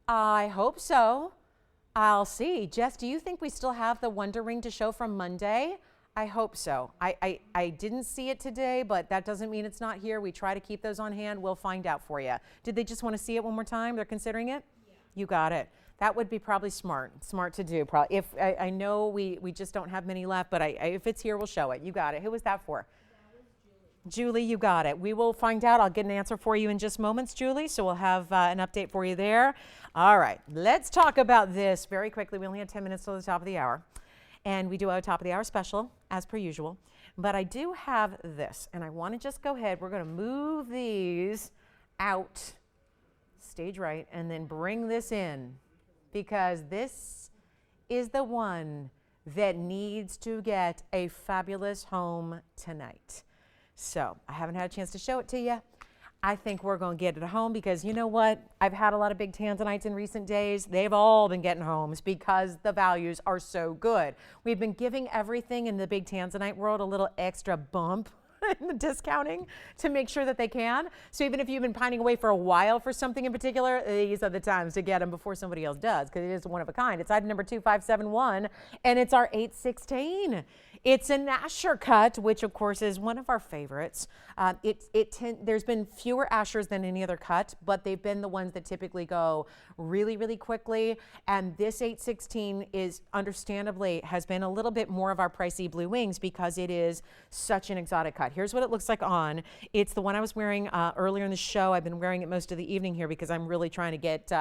that? I hope so. I'll see. Jess, do you think we still have the Wonder Ring to show from Monday? I hope so. I didn't see it today, but that doesn't mean it's not here. We try to keep those on hand. We'll find out for you. Did they just want to see it one more time? They're considering it? Yeah. You got it. That would be probably smart to do. Probably. If I know we just don't have many left, but if it's here, we'll show it. You got it. Who was that for? That was Julie, you got it. We will find out. I'll get an answer for you in just moments, Julie. So we'll have an update for you there. All right, let's talk about this very quickly. We only have 10 minutes till the top of the hour. And we do have a top of the hour special, as per usual. But I do have this, and I want to just go ahead. We're going to move these out, stage right, and then bring this in. Because this is the one that needs to get a fabulous home tonight. So I haven't had a chance to show it to you. I think we're going to get it home because you know what? I've had a lot of big Tanzanites in recent days. They've all been getting homes because the values are so good. We've been giving everything in the big Tanzanite world a little extra bump in the discounting to make sure that they can. So even if you've been pining away for a while for something in particular, these are the times to get them before somebody else does because it is one of a kind. It's item number 2571 and it's our 816. It's an Asscher cut, which of course is one of our favorites. There's been fewer Asschers than any other cut, but they've been the ones that typically go really, really quickly. And this 816 is understandably has been a little bit more of our pricey blue wings because it is such an exotic cut. Here's what it looks like on. It's the one I was wearing earlier in the show. I've been wearing it most of the evening here because I'm really trying to get,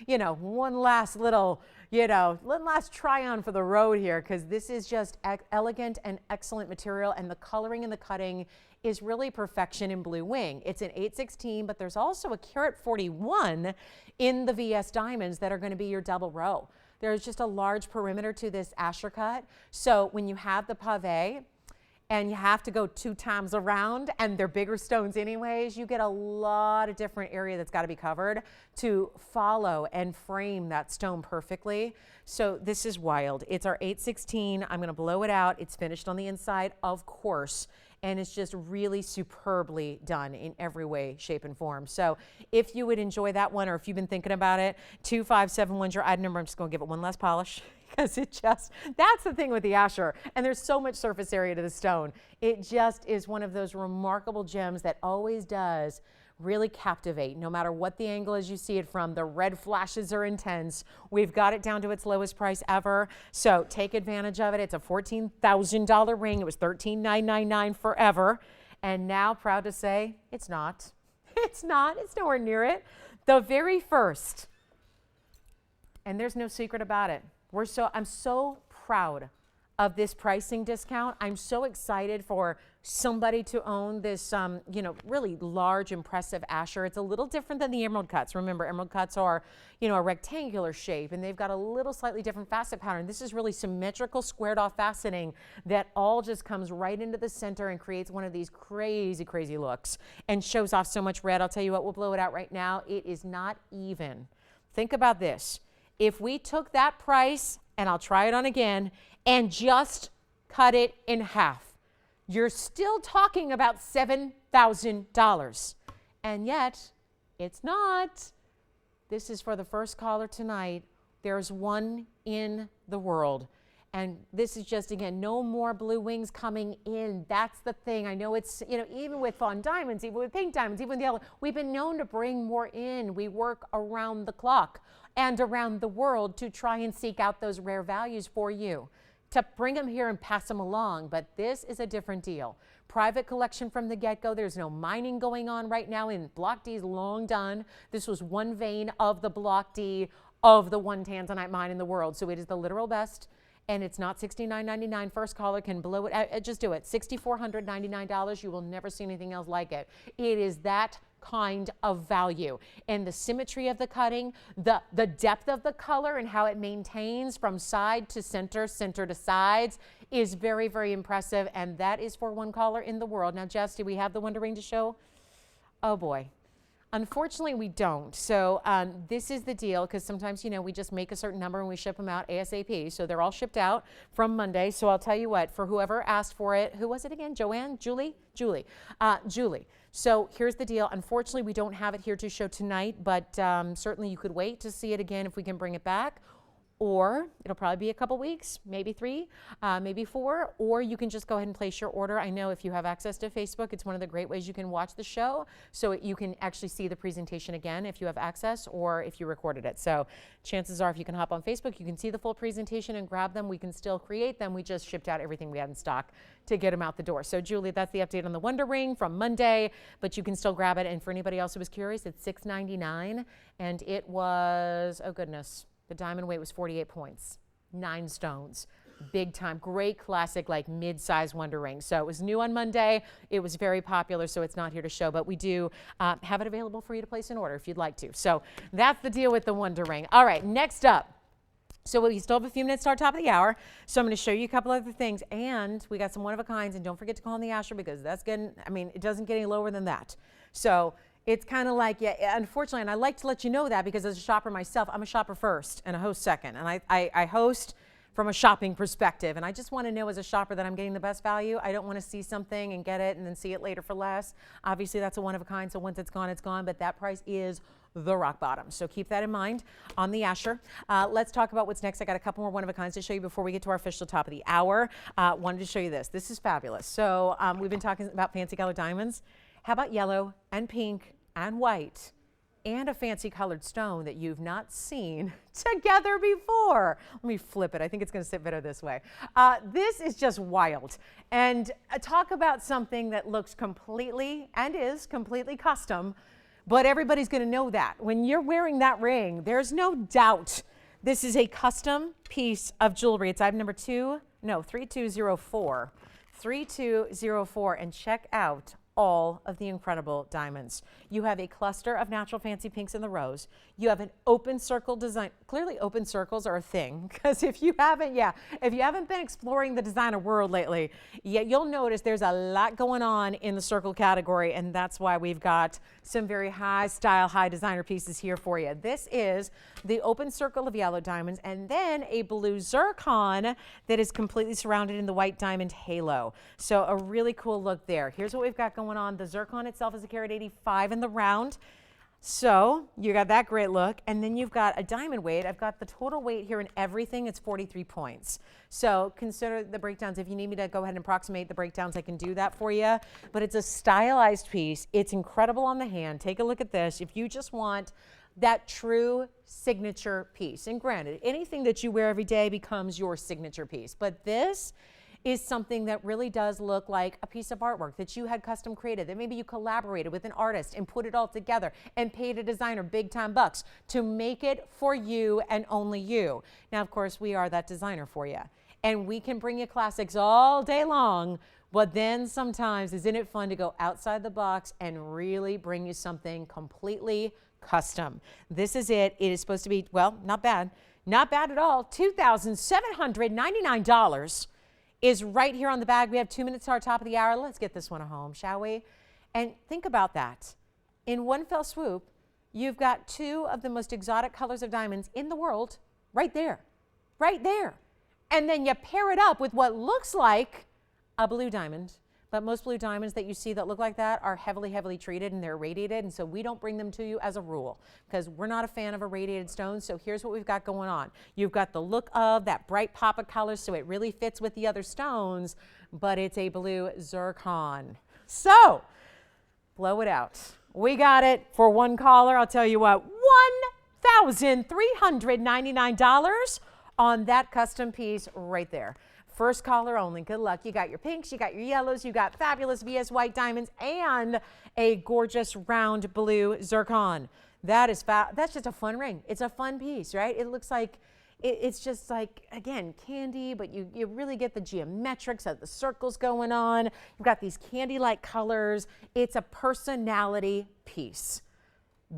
one last little, one last try on for the road here because this is just elegant and excellent material, and the coloring and the cutting is really perfection in blue wing. It's an 816, but there's also a carat 41 in the VS diamonds that are going to be your double row. There's just a large perimeter to this Asscher cut. So when you have the pave and you have to go 2 times around and they're bigger stones anyways, you get a lot of different area that's got to be covered to follow and frame that stone perfectly. So this is wild. It's our 816. I'm going to blow it out. It's finished on the inside, of course, and it's just really superbly done in every way, shape, and form. So if you would enjoy that one, or if you've been thinking about it, 2571's your item number. I'm just going to give it one last polish. Because that's the thing with the Asscher. And there's so much surface area to the stone. It just is one of those remarkable gems that always does really captivate, no matter what the angle is you see it from. The red flashes are intense. We've got it down to its lowest price ever. So take advantage of it. It's a $14,000 ring. It was $13,999 forever. And now, proud to say, it's not. It's not. It's nowhere near it. The very first. And there's no secret about it. I'm so proud of this pricing discount. I'm so excited for somebody to own this, really large, impressive Asscher. It's a little different than the emerald cuts. Remember, emerald cuts are, a rectangular shape, and they've got a little slightly different facet pattern. This is really symmetrical, squared off faceting that all just comes right into the center and creates one of these crazy, crazy looks and shows off so much red. I'll tell you what, we'll blow it out right now. It is not even. Think about this. If we took that price, and I'll try it on again, and just cut it in half, you're still talking about $7,000. And yet, it's not. This is for the first caller tonight. There's one in the world. And this is just, again, no more blue wings coming in. That's the thing. I know it's, you know, even with fawn diamonds, even with pink diamonds, even with yellow, we've been known to bring more in. We work around the clock and around the world to try and seek out those rare values for you, to bring them here and pass them along. But this is a different deal. Private collection from the get-go. There's no mining going on right now, and Block D is long done. This was one vein of the Block D of the one Tanzanite mine in the world. So it is the literal best. And it's not $69.99. First caller can blow it. Just do it. $6,499. You will never see anything else like it. It is that kind of value. And the symmetry of the cutting, the depth of the color and how it maintains from side to center, center to sides is very, very impressive. And that is for one caller in the world. Now, Jess, do we have the Wonder Ring to show? Oh, boy. Unfortunately, we don't. So this is the deal, because sometimes, you know, we just make a certain number and we ship them out ASAP. So they're all shipped out from Monday. So I'll tell you what, for whoever asked for it, who was it again? Joanne? Julie? Julie. Julie. So here's the deal. Unfortunately, we don't have it here to show tonight, but certainly you could wait to see it again if we can bring it back. Or it'll probably be a couple weeks, maybe 3, maybe 4, or you can just go ahead and place your order. I know if you have access to Facebook, it's one of the great ways you can watch the show, so you can actually see the presentation again if you have access or if you recorded it. So chances are, if you can hop on Facebook, you can see the full presentation and grab them. We can still create them. We just shipped out everything we had in stock to get them out the door. So Julie, that's the update on the Wonder Ring from Monday, but you can still grab it. And for anybody else who was curious, it's $6.99, and it was, oh goodness, the diamond weight was 48 points, 9 stones, big time, great classic, like mid-size Wonder Ring. So it was new on Monday. It was very popular, so it's not here to show, but we do have it available for you to place an order if you'd like to. So that's the deal with the Wonder Ring. All right, next up. So we still have a few minutes to our top of the hour. So I'm going to show you a couple other things, and we got some one-of-a-kinds, and don't forget to call in the Asscher, because that's getting, I mean, it doesn't get any lower than that. So it's kind of like, yeah, unfortunately, and I like to let you know that, because as a shopper myself, I'm a shopper first and a host second. And I host from a shopping perspective. And I just want to know as a shopper that I'm getting the best value. I don't want to see something and get it and then see it later for less. Obviously, that's a one of a kind. So once it's gone, it's gone. But that price is the rock bottom. So keep that in mind on the Asscher. Let's talk about what's next. I got a couple more one of a kinds to show you before we get to our official top of the hour. Wanted to show you this. This is fabulous. So we've been talking about fancy color diamonds. How about yellow and pink and white and a fancy colored stone that you've not seen together before? Let me flip it. I think it's going to sit better this way. This is just wild. And talk about something that looks completely and is completely custom, but everybody's going to know that. When you're wearing that ring, there's no doubt this is a custom piece of jewelry. It's item number 3204. 3204, and check out all of the incredible diamonds. You have a cluster of natural fancy pinks in the rose. You have an open circle design. Clearly open circles are a thing, because if you haven't been exploring the designer world lately, you'll notice there's a lot going on in the circle category, and that's why we've got some very high style, high designer pieces here for you. This is the open circle of yellow diamonds, and then a blue zircon that is completely surrounded in the white diamond halo. So a really cool look there. Here's what we've got going on. The zircon itself is a carat 85 in the round. So you got that great look, and then you've got a diamond weight. I've got the total weight here and everything. It's 43 points. So consider the breakdowns. If you need me to go ahead and approximate the breakdowns, I can do that for you. But it's a stylized piece. It's incredible on the hand. Take a look at this. If you just want that true signature piece, and granted, anything that you wear every day becomes your signature piece, but this is something that really does look like a piece of artwork that you had custom created, that maybe you collaborated with an artist and put it all together and paid a designer big time bucks to make it for you and only you. Now, of course, we are that designer for you, and we can bring you classics all day long, but then sometimes isn't it fun to go outside the box and really bring you something completely custom? This is it. It is supposed to be, well, not bad at all. $2,799 is right here on the bag. We have 2 minutes to our top of the hour. Let's get this one home, shall we? And think about that. In one fell swoop, you've got 2 of the most exotic colors of diamonds in the world right there, right there. And then you pair it up with what looks like a blue diamond, but most blue diamonds that you see that look like that are heavily, heavily treated and they're irradiated. And so we don't bring them to you as a rule because we're not a fan of irradiated stones. So here's what we've got going on. You've got the look of that bright pop of color, so it really fits with the other stones, but it's a blue zircon. So blow it out. We got it for one caller. I'll tell you what, $1,399 on that custom piece right there. First caller only. Good luck. You got your pinks, you got your yellows, you got fabulous VS white diamonds, and a gorgeous round blue zircon. That's just a fun ring. It's a fun piece, right? It looks like, it's just like, again, candy, but you really get the geometrics of the circles going on. You've got these candy-like colors. It's a personality piece.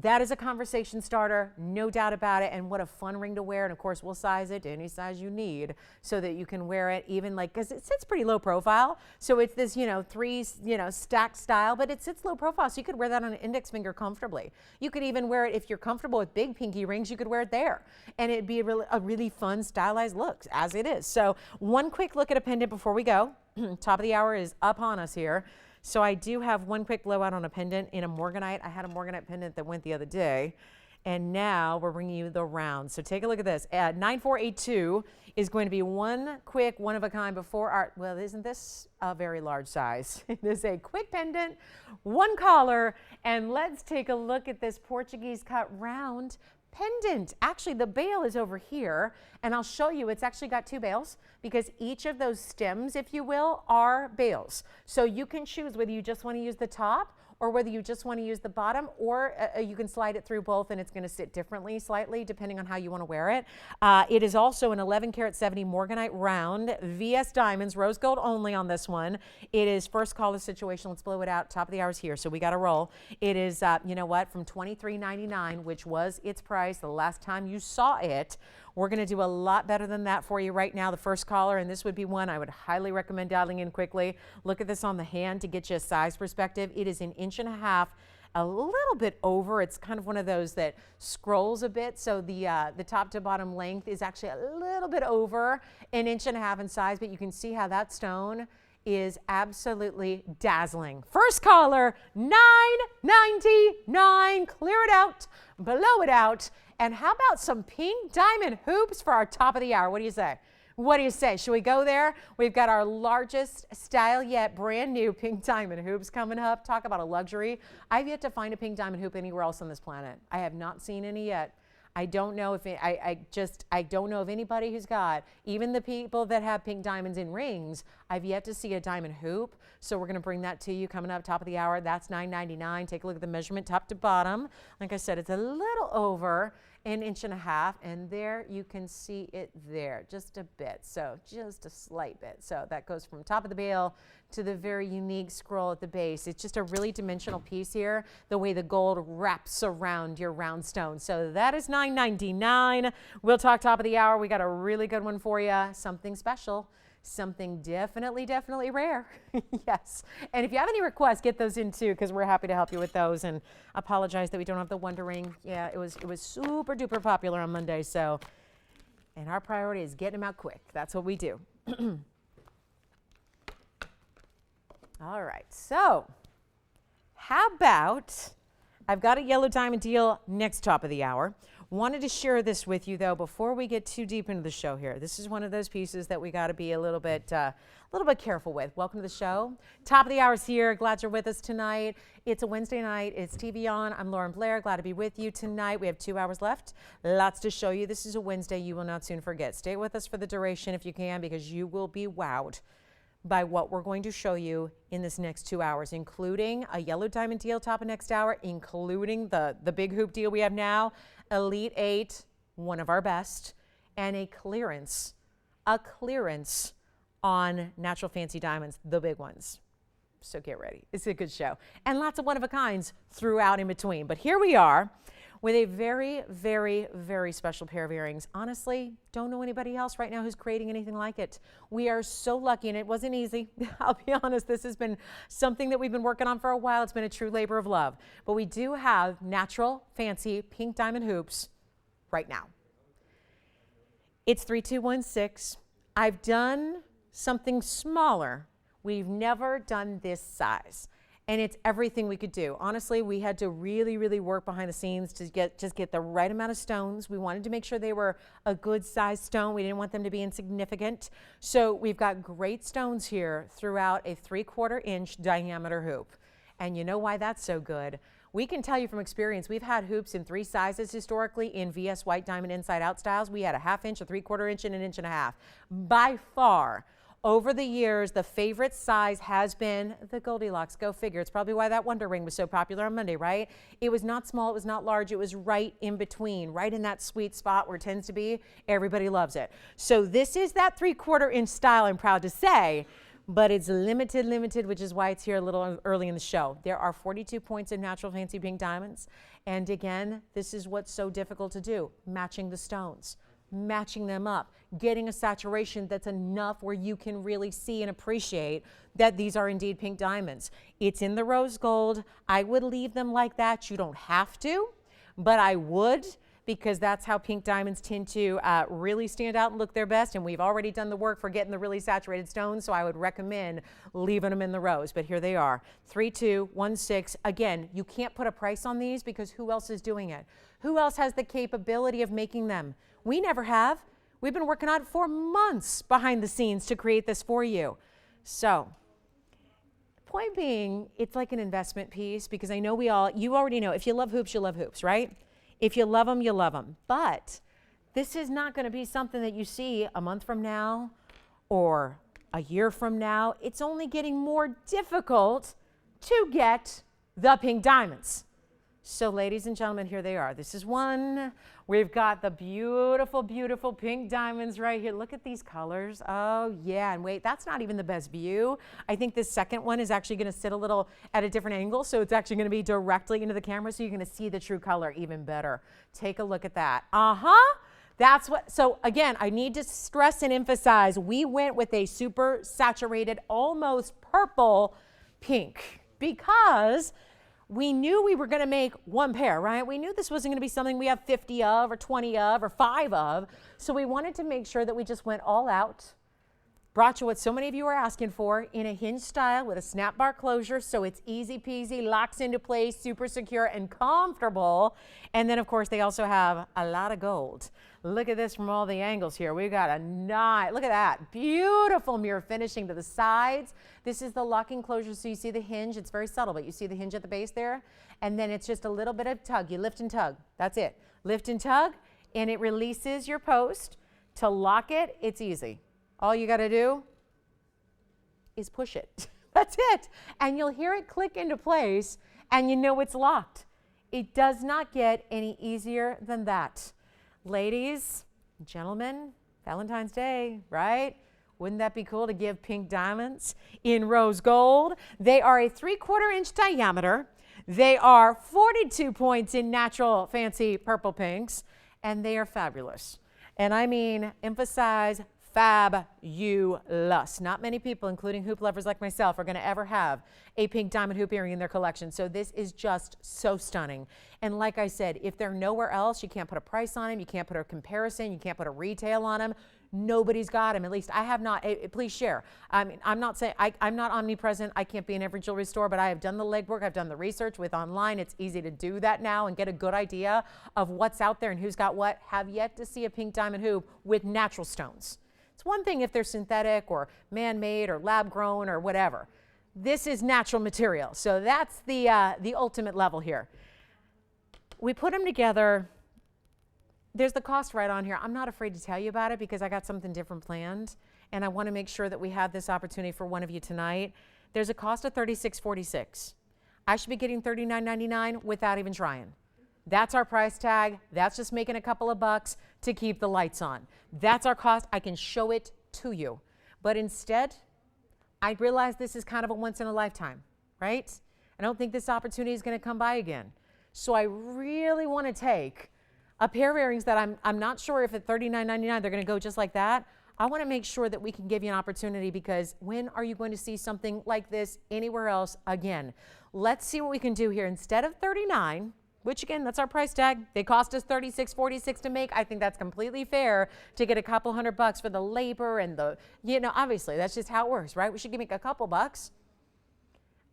That is a conversation starter, no doubt about it, and what a fun ring to wear. And of course, we'll size it to any size you need so that you can wear it even like, because it sits pretty low profile. So it's this, three, stacked style, but it sits low profile. So you could wear that on an index finger comfortably. You could even wear it, if you're comfortable with big pinky rings, you could wear it there. And it'd be a really fun stylized look as it is. So one quick look at a pendant before we go. Top of the hour is upon us here. So I do have one quick blowout on a pendant in a morganite. I had a morganite pendant that went the other day, and now we're bringing you the round. So take a look at this. 9482 is going to be one quick, one of a kind before our, well, isn't this a very large size? It is a quick pendant, one collar, and let's take a look at this Portuguese cut round pendant. Actually, the bail is over here, and I'll show you. It's actually got two bails because each of those stems, if you will, are bails. So you can choose whether you just want to use the top or whether you just want to use the bottom, or you can slide it through both and it's going to sit differently slightly depending on how you want to wear it. It is also an 11 karat 70 morganite round, VS diamonds, rose gold only on this one. It is first caller situation. Let's blow it out. Top of the hour's here, so we got to roll. It is, you know what, from $23.99, which was its price the last time you saw it. We're going to do a lot better than that for you right now. The first caller, and this would be one I would highly recommend dialing in quickly. Look at this on the hand to get you a size perspective. It is 1.5 inches, a little bit over. It's kind of one of those that scrolls a bit. So the top to bottom length is actually a little bit over 1.5 inches in size, but you can see how that stone is absolutely dazzling. First caller, $9.99. Clear it out, blow it out. And how about some pink diamond hoops for our top of the hour? What do you say? What do you say? Should we go there? We've got our largest style yet, brand new pink diamond hoops coming up. Talk about a luxury. I've yet to find a pink diamond hoop anywhere else on this planet. I have not seen any yet. I don't know if I don't know of anybody who's got, even the people that have pink diamonds in rings, I've yet to see a diamond hoop. So we're going to bring that to you coming up top of the hour. That's $9.99. Take a look at the measurement top to bottom. Like I said, it's a little over 1.5 inches, and there you can see it there just a bit. So just a slight bit. So that goes from top of the bail to the very unique scroll at the base. It's just a really dimensional piece here, the way the gold wraps around your round stone. So that is $9.99. We'll talk top of the hour. We got a really good one for you. Something special. Something definitely rare. Yes. And if you have any requests, get those in too, because we're happy to help you with those. And apologize that we don't have the Wonder Ring. Yeah, it was super duper popular on Monday. So, and our priority is getting them out quick. That's what we do. All right. So how about, I've got a yellow diamond deal next top of the hour. Wanted to share this with you though before we get too deep into the show here. This is one of those pieces that we got to be a little bit careful with. Welcome to the show. Top of the hour is here. Glad you're with us tonight. It's a Wednesday night. It's TVON. I'm Lauren Blair. Glad to be with you tonight. We have 2 hours left. Lots to show you. This is a Wednesday you will not soon forget. Stay with us for the duration if you can, because you will be wowed by what we're going to show you in this next 2 hours, including a yellow diamond deal top of next hour, including the big hoop deal we have now, Elite 8, one of our best, and a clearance on natural fancy diamonds, the big ones. So get ready. It's a good show. And lots of one-of-a-kinds throughout in between. But here we are with a very special pair of earrings. Honestly, don't know anybody else right now who's creating anything like it. We are so lucky, and it wasn't easy. I'll be honest, this has been something that we've been working on for a while. It's been a true labor of love. But we do have natural, fancy, pink diamond hoops right now. It's 3216. I've done something smaller We've never done this size. And it's everything we could do. Honestly, we had to really, really work behind the scenes to get the right amount of stones. We wanted to make sure they were a good size stone. We didn't want them to be insignificant. So we've got great stones here throughout a 3/4 inch diameter hoop. And you know why that's so good? We can tell you from experience, we've had hoops in 3 sizes historically in VS white diamond inside out styles. We had a 1/2 inch, a 3/4 inch, and an 1.5 inch. By far, over the years, the favorite size has been the Goldilocks. Go figure. It's probably why that Wonder Ring was so popular on Monday, right? It was not small, it was not large, it was right in between, right in that sweet spot where it tends to be. Everybody loves it. So this is that 3/4 inch style, I'm proud to say, but it's limited, which is why it's here a little early in the show. There are 42 points in natural fancy pink diamonds. And again, this is what's so difficult to do, matching the stones. Matching them up, getting a saturation that's enough where you can really see and appreciate that these are indeed pink diamonds. It's in the rose gold. I would leave them like that. You don't have to, but I would, because that's how pink diamonds tend to really stand out and look their best. And we've already done the work for getting the really saturated stones, so I would recommend leaving them in the rose. But here they are, 3216. Again, you can't put a price on these because who else is doing it? Who else has the capability of making them? We never have. We've been working on it for months behind the scenes to create this for you. So, point being, it's like an investment piece because I know you already know, if you love hoops, right? If you love them, you love them. But this is not going to be something that you see a month from now or a year from now. It's only getting more difficult to get the pink diamonds. So ladies and gentlemen, here they are. This is one. We've got the beautiful, beautiful pink diamonds right here. Look at these colors. Oh yeah, and wait, that's not even the best view. I think this second one is actually gonna sit a little at a different angle, so it's actually gonna be directly into the camera, so you're gonna see the true color even better. Take a look at that. That's what, so again, I need to stress and emphasize, we went with a super saturated, almost purple pink because we knew we were going to make one pair, right? We knew this wasn't going to be something we have 50 of or 20 of or 5 of. So we wanted to make sure that we just went all out, brought you what so many of you are asking for in a hinge style with a snap bar closure, so it's easy peasy, locks into place, super secure and comfortable. And then of course they also have a lot of gold. Look at this from all the angles here. We've got a nice, look at that, beautiful mirror finishing to the sides. This is the locking closure, so you see the hinge. It's very subtle, but you see the hinge at the base there. And then it's just a little bit of tug. You lift and tug. That's it. Lift and tug, and it releases your post. To lock it, it's easy. All you got to do is push it. That's it. And you'll hear it click into place, and you know it's locked. It does not get any easier than that. Ladies, gentlemen, Valentine's Day, right? Wouldn't that be cool to give pink diamonds in rose gold? They are a 3/4 inch diameter. They are 42 points in natural fancy purple pinks, and they are fabulous. And I mean, emphasize fabulous. Not many people, including hoop lovers like myself, are going to ever have a pink diamond hoop earring in their collection. So this is just so stunning. And like I said, if they're nowhere else, you can't put a price on them. You can't put a comparison. You can't put a retail on them. Nobody's got them. At least I have not. Please share. I mean, I'm not saying I'm not omnipresent. I can't be in every jewelry store, but I have done the legwork. I've done the research with online. It's easy to do that now and get a good idea of what's out there and who's got what. Have yet to see a pink diamond hoop with natural stones. It's one thing if they're synthetic or man-made or lab-grown or whatever. This is natural material, so that's the ultimate level here. We put them together. There's the cost right on here. I'm not afraid to tell you about it because I got something different planned, and I want to make sure that we have this opportunity for one of you tonight. There's a cost of $36.46. I should be getting $39.99 without even trying. That's our price tag. That's just making a couple of bucks to keep the lights on. That's our cost. I can show it to you. But instead, I realize this is kind of a once in a lifetime, right? I don't think this opportunity is going to come by again. So I really want to take a pair of earrings that I'm not sure if at $39.99 they're going to go just like that. I want to make sure that we can give you an opportunity because when are you going to see something like this anywhere else again? Let's see what we can do here. Instead of $39, which again, that's our price tag. They cost us $36.46 to make. I think that's completely fair to get a couple $100 for the labor and the, obviously that's just how it works, right? We should make a couple bucks.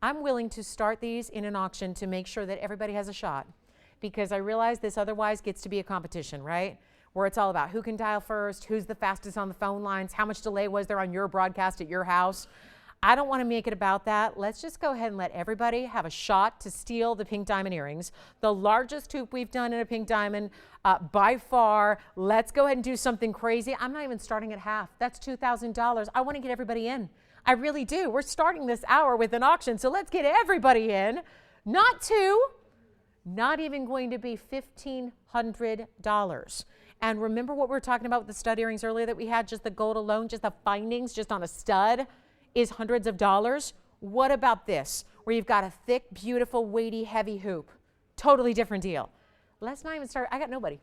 I'm willing to start these in an auction to make sure that everybody has a shot, because I realize this otherwise gets to be a competition, right? Where it's all about who can dial first, who's the fastest on the phone lines, how much delay was there on your broadcast at your house. I don't want to make it about that. Let's just go ahead and let everybody have a shot to steal the pink diamond earrings. The largest hoop we've done in a pink diamond by far. Let's go ahead and do something crazy. I'm not even starting at half. That's $2,000. I want to get everybody in. I really do. We're starting this hour with an auction, so let's get everybody in. Not two, not even going to be $1,500. And remember what we were talking about with the stud earrings earlier that we had, just the gold alone, just the findings, just on a stud is hundreds of dollars. What about this, where you've got a thick, beautiful, weighty, heavy hoop? Totally different deal. Let's not even start. I got nobody.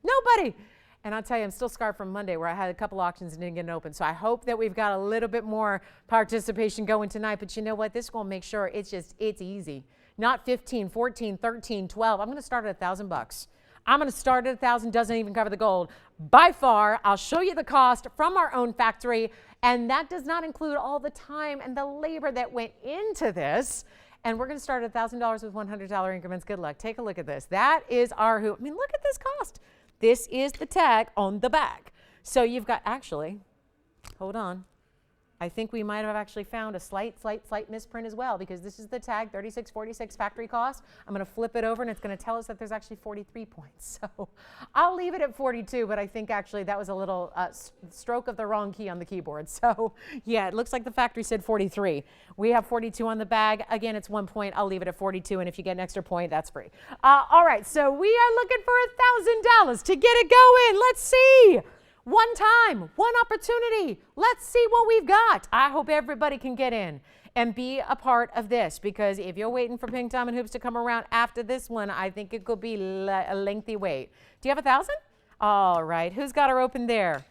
Nobody. And I'll tell you, I'm still scarred from Monday where I had a couple auctions and didn't get an open. So I hope that we've got a little bit more participation going tonight. But you know what? This is going to make sure it's easy. Not 15, 14, 13, 12. I'm going to start at $1,000. I'm going to start at $1,000, doesn't even cover the gold. By far, I'll show you the cost from our own factory. And that does not include all the time and the labor that went into this. And we're going to start at $1,000 with $100 increments. Good luck. Take a look at this. That is our hoop. I mean, look at this cost. This is the tag on the back. So you've got, actually, hold on. I think we might have actually found a slight misprint as well, because this is the tag, $36.46 factory cost. I'm going to flip it over and it's going to tell us that there's actually 43 points. So I'll leave it at 42, but I think actually that was a little stroke of the wrong key on the keyboard. So yeah, it looks like the factory said 43. We have 42 on the bag. Again, it's 1 point. I'll leave it at 42, and if you get an extra point, that's free. All right, so we are looking for $1,000 to get it going. Let's see. One time, one opportunity. Let's see what we've got. I hope everybody can get in and be a part of this, because if you're waiting for pink diamond hoops to come around after this one, I think it could be a lengthy wait. Do you have 1,000? All right. Who's got her open there?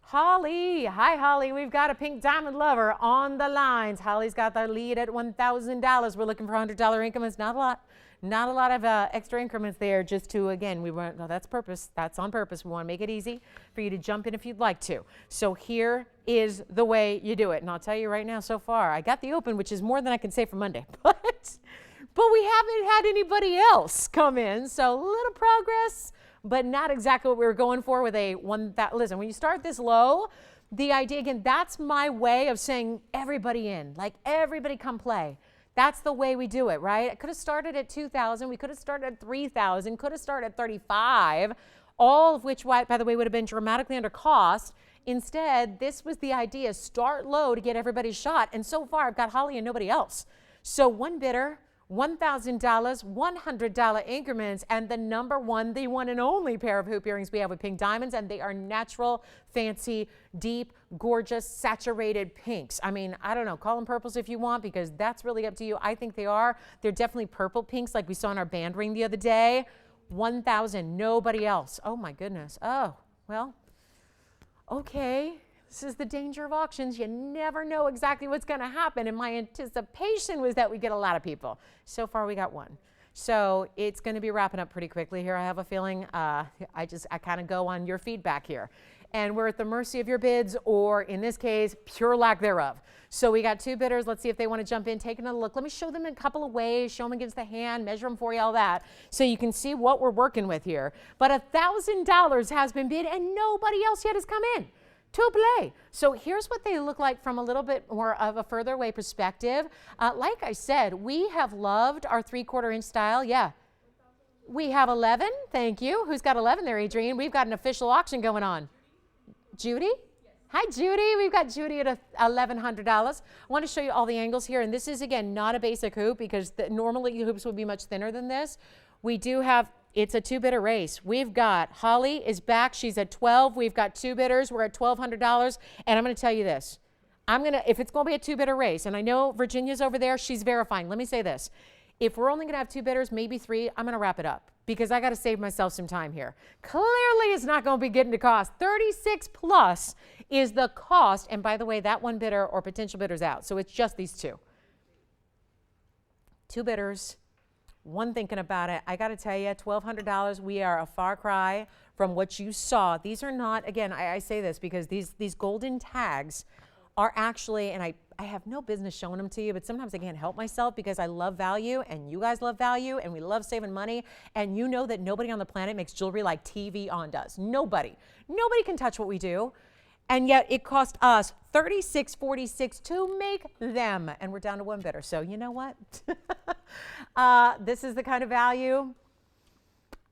Holly. Hi, Holly. We've got a pink diamond lover on the lines. Holly's got the lead at $1,000. We're looking for $100 increments. Not a lot. Not a lot of extra increments there, just to, again, that's purpose. That's on purpose. We want to make it easy for you to jump in if you'd like to. So here is the way you do it. And I'll tell you right now, so far, I got the open, which is more than I can say for Monday. But we haven't had anybody else come in. So a little progress, but not exactly what we were going for with a listen, when you start this low, the idea, again, that's my way of saying everybody in, like everybody come play. That's the way we do it, right? I could have started at 2,000. We could have started at 3,000. Could have started at 35, all of which, by the way, would have been dramatically under cost. Instead, this was the idea: start low to get everybody's shot. And so far, I've got Holly and nobody else. So one bidder, $1,000, $100 increments, and the number one, the one and only pair of hoop earrings we have with pink diamonds, and they are natural, fancy, deep, gorgeous, saturated pinks. I mean, I don't know, call them purples if you want, because that's really up to you. I think they are. They're definitely purple pinks like we saw in our band ring the other day. 1,000, nobody else. Oh my goodness. Oh, well, okay. This is the danger of auctions. You never know exactly what's going to happen. And my anticipation was that we get a lot of people. So far, we got one. So it's going to be wrapping up pretty quickly here. I have a feeling I kind of go on your feedback here. And we're at the mercy of your bids, or in this case, pure lack thereof. So we got two bidders. Let's see if they want to jump in, take another look. Let me show them in a couple of ways. Show them against the hand, measure them for you, all that, so you can see what we're working with here. But $1,000 has been bid, and nobody else yet has come in to play. So here's what they look like from a little bit more of a further away perspective. Like I said, we have loved our 3/4 inch style. Yeah. We have 11. Thank you. Who's got 11 there, Adrienne? We've got an official auction going on. Judy? Yes. Hi, Judy. We've got Judy at $1,100. I want to show you all the angles here. And this is, again, not a basic hoop, because normally hoops would be much thinner than this. We do have, it's a two-bidder race. We've got Holly is back. She's at 12. We've got two bidders. We're at $1,200. And I'm going to tell you this. If it's going to be a two-bidder race, and I know Virginia's over there, she's verifying. Let me say this. If we're only going to have two bidders, maybe three, I'm going to wrap it up, because I got to save myself some time here. Clearly, it's not going to be getting to cost. 36 plus is the cost. And by the way, that one bidder or potential bidder's out. So it's just these two. Two bidders, one thinking about it, I got to tell you, $1,200, we are a far cry from what you saw. These are not, again, I say this because these golden tags are actually, and I have no business showing them to you, but sometimes I can't help myself because I love value and you guys love value and we love saving money. And you know that nobody on the planet makes jewelry like TVON does. Nobody. Nobody can touch what we do. And yet it cost us $36.46 to make them. And we're down to one bidder. So you know what? This is the kind of value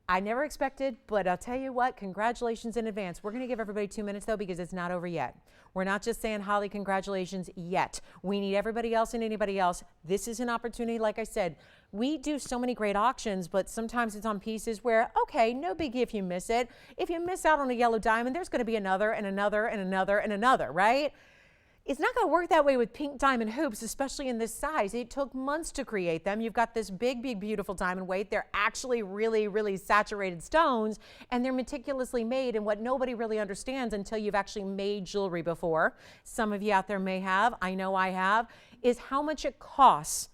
I never expected, but I'll tell you what, congratulations in advance. We're going to give everybody 2 minutes, though, because it's not over yet. We're not just saying, Holly, congratulations yet. We need everybody else and anybody else. This is an opportunity, like I said. We do so many great auctions, but sometimes it's on pieces where, okay, no biggie if you miss it. If you miss out on a yellow diamond, there's going to be another and another and another and another, right? It's not going to work that way with pink diamond hoops, especially in this size. It took months to create them. You've got this big, big, beautiful diamond weight. They're actually really, really saturated stones, and they're meticulously made. And what nobody really understands until you've actually made jewelry before, some of you out there may have, I know I have, is how much it costs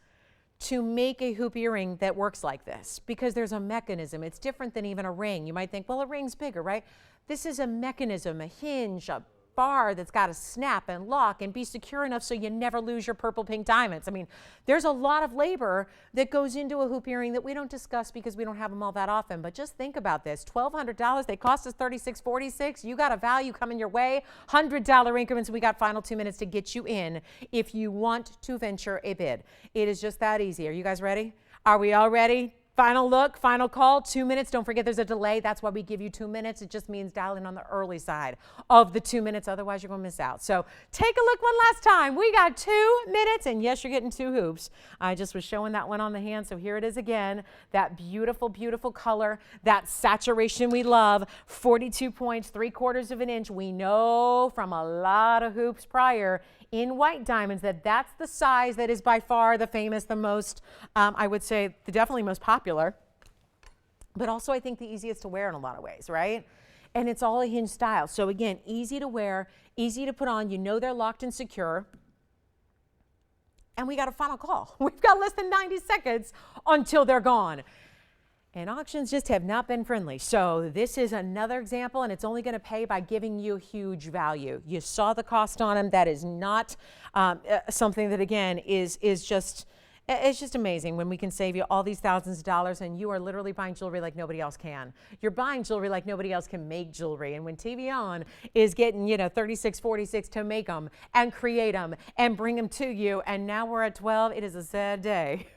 to make a hoop earring that works like this, because there's a mechanism. It's different than even a ring. You might think, well, a ring's bigger, right? This is a mechanism, a hinge, a bar that's got to snap and lock and be secure enough so you never lose your purple pink diamonds. I mean, there's a lot of labor that goes into a hoop earring that we don't discuss because we don't have them all that often. But just think about this, $1,200, they cost us $36.46. You got a value coming your way, $100 increments. We got final 2 minutes to get you in if you want to venture a bid. It is just that easy. Are you guys ready? Are we all ready? Final look, final call, 2 minutes. Don't forget there's a delay. That's why we give you 2 minutes. It just means dial in on the early side of the 2 minutes. Otherwise, you're going to miss out. So take a look one last time. We got 2 minutes, and yes, you're getting 2 hoops. I just was showing that one on the hand, so here it is again. That beautiful, beautiful color, that saturation we love, 42 points, 3/4 of an inch. We know from a lot of hoops prior in white diamonds that's the size that is by far the famous, the most, I would say, the definitely most popular, but also I think the easiest to wear in a lot of ways, right? And it's all a hinge style. So again, easy to wear, easy to put on. You know they're locked and secure. And we got a final call. We've got less than 90 seconds until they're gone. And auctions just have not been friendly. So this is another example, and it's only going to pay by giving you huge value. You saw the cost on them. That is not something that, again, is just, it's just amazing when we can save you all these thousands of dollars and you are literally buying jewelry like nobody else can. You're buying jewelry like nobody else can make jewelry. And when TVON is getting, you know, $36.46 to make them and create them and bring them to you, and now we're at 12, it is a sad day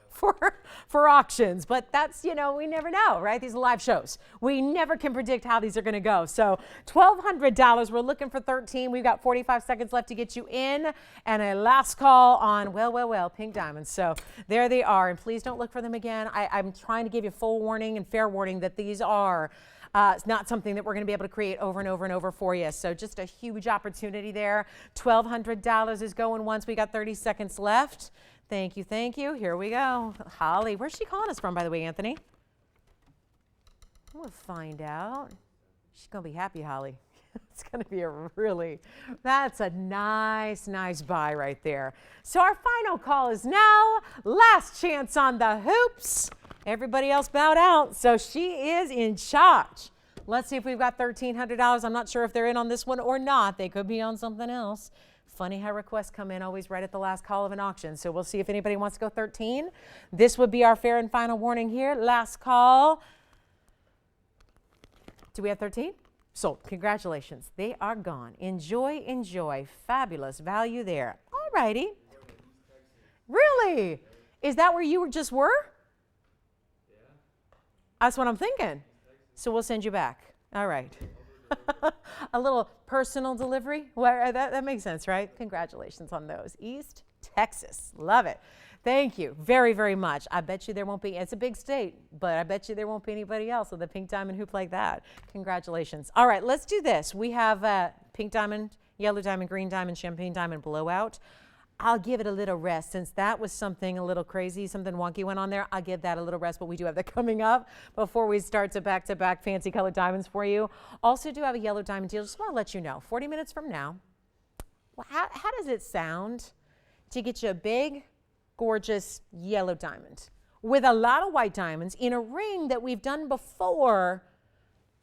for auctions. But that's, you know, we never know, right? These are live shows. We never can predict how these are going to go. So $1,200, we're looking for 13. We've got 45 seconds left to get you in, and a last call on, well, pink diamonds. So there they are, and please don't look for them again. I'm trying to give you full warning and fair warning that these are it's not something that we're going to be able to create over and over and over for you. So just a huge opportunity there. $1,200 is going once. We got 30 seconds left. Thank you, thank you. Here we go. Holly, where's she calling us from, by the way, Anthony? We'll find out. She's going to be happy, Holly. It's going to be that's a nice, nice buy right there. So our final call is now. Last chance on the hoops. Everybody else bowed out, so she is in charge. Let's see if we've got $1,300. I'm not sure if they're in on this one or not. They could be on something else. Funny how requests come in always right at the last call of an auction. So we'll see if anybody wants to go 13. This would be our fair and final warning here. Last call. Do we have 13? Sold. Congratulations. They are gone. Enjoy, enjoy. Fabulous value there. All righty. Really? Is that where you just were? Yeah. That's what I'm thinking. So we'll send you back. All right. A little personal delivery. Well, that makes sense, right? Congratulations on those. East Texas. Love it. Thank you very, very much. I bet you there won't be, it's a big state, but I bet you there won't be anybody else with a pink diamond hoop like that. Congratulations. All right, let's do this. We have pink diamond, yellow diamond, green diamond, champagne diamond blowout. I'll give it a little rest since that was something a little crazy, something wonky went on there. I'll give that a little rest, but we do have that coming up before we start to back-to-back fancy colored diamonds for you. Also do have a yellow diamond deal. Just want to let you know, 40 minutes from now, well, how does it sound to get you a big, gorgeous yellow diamond with a lot of white diamonds in a ring that we've done before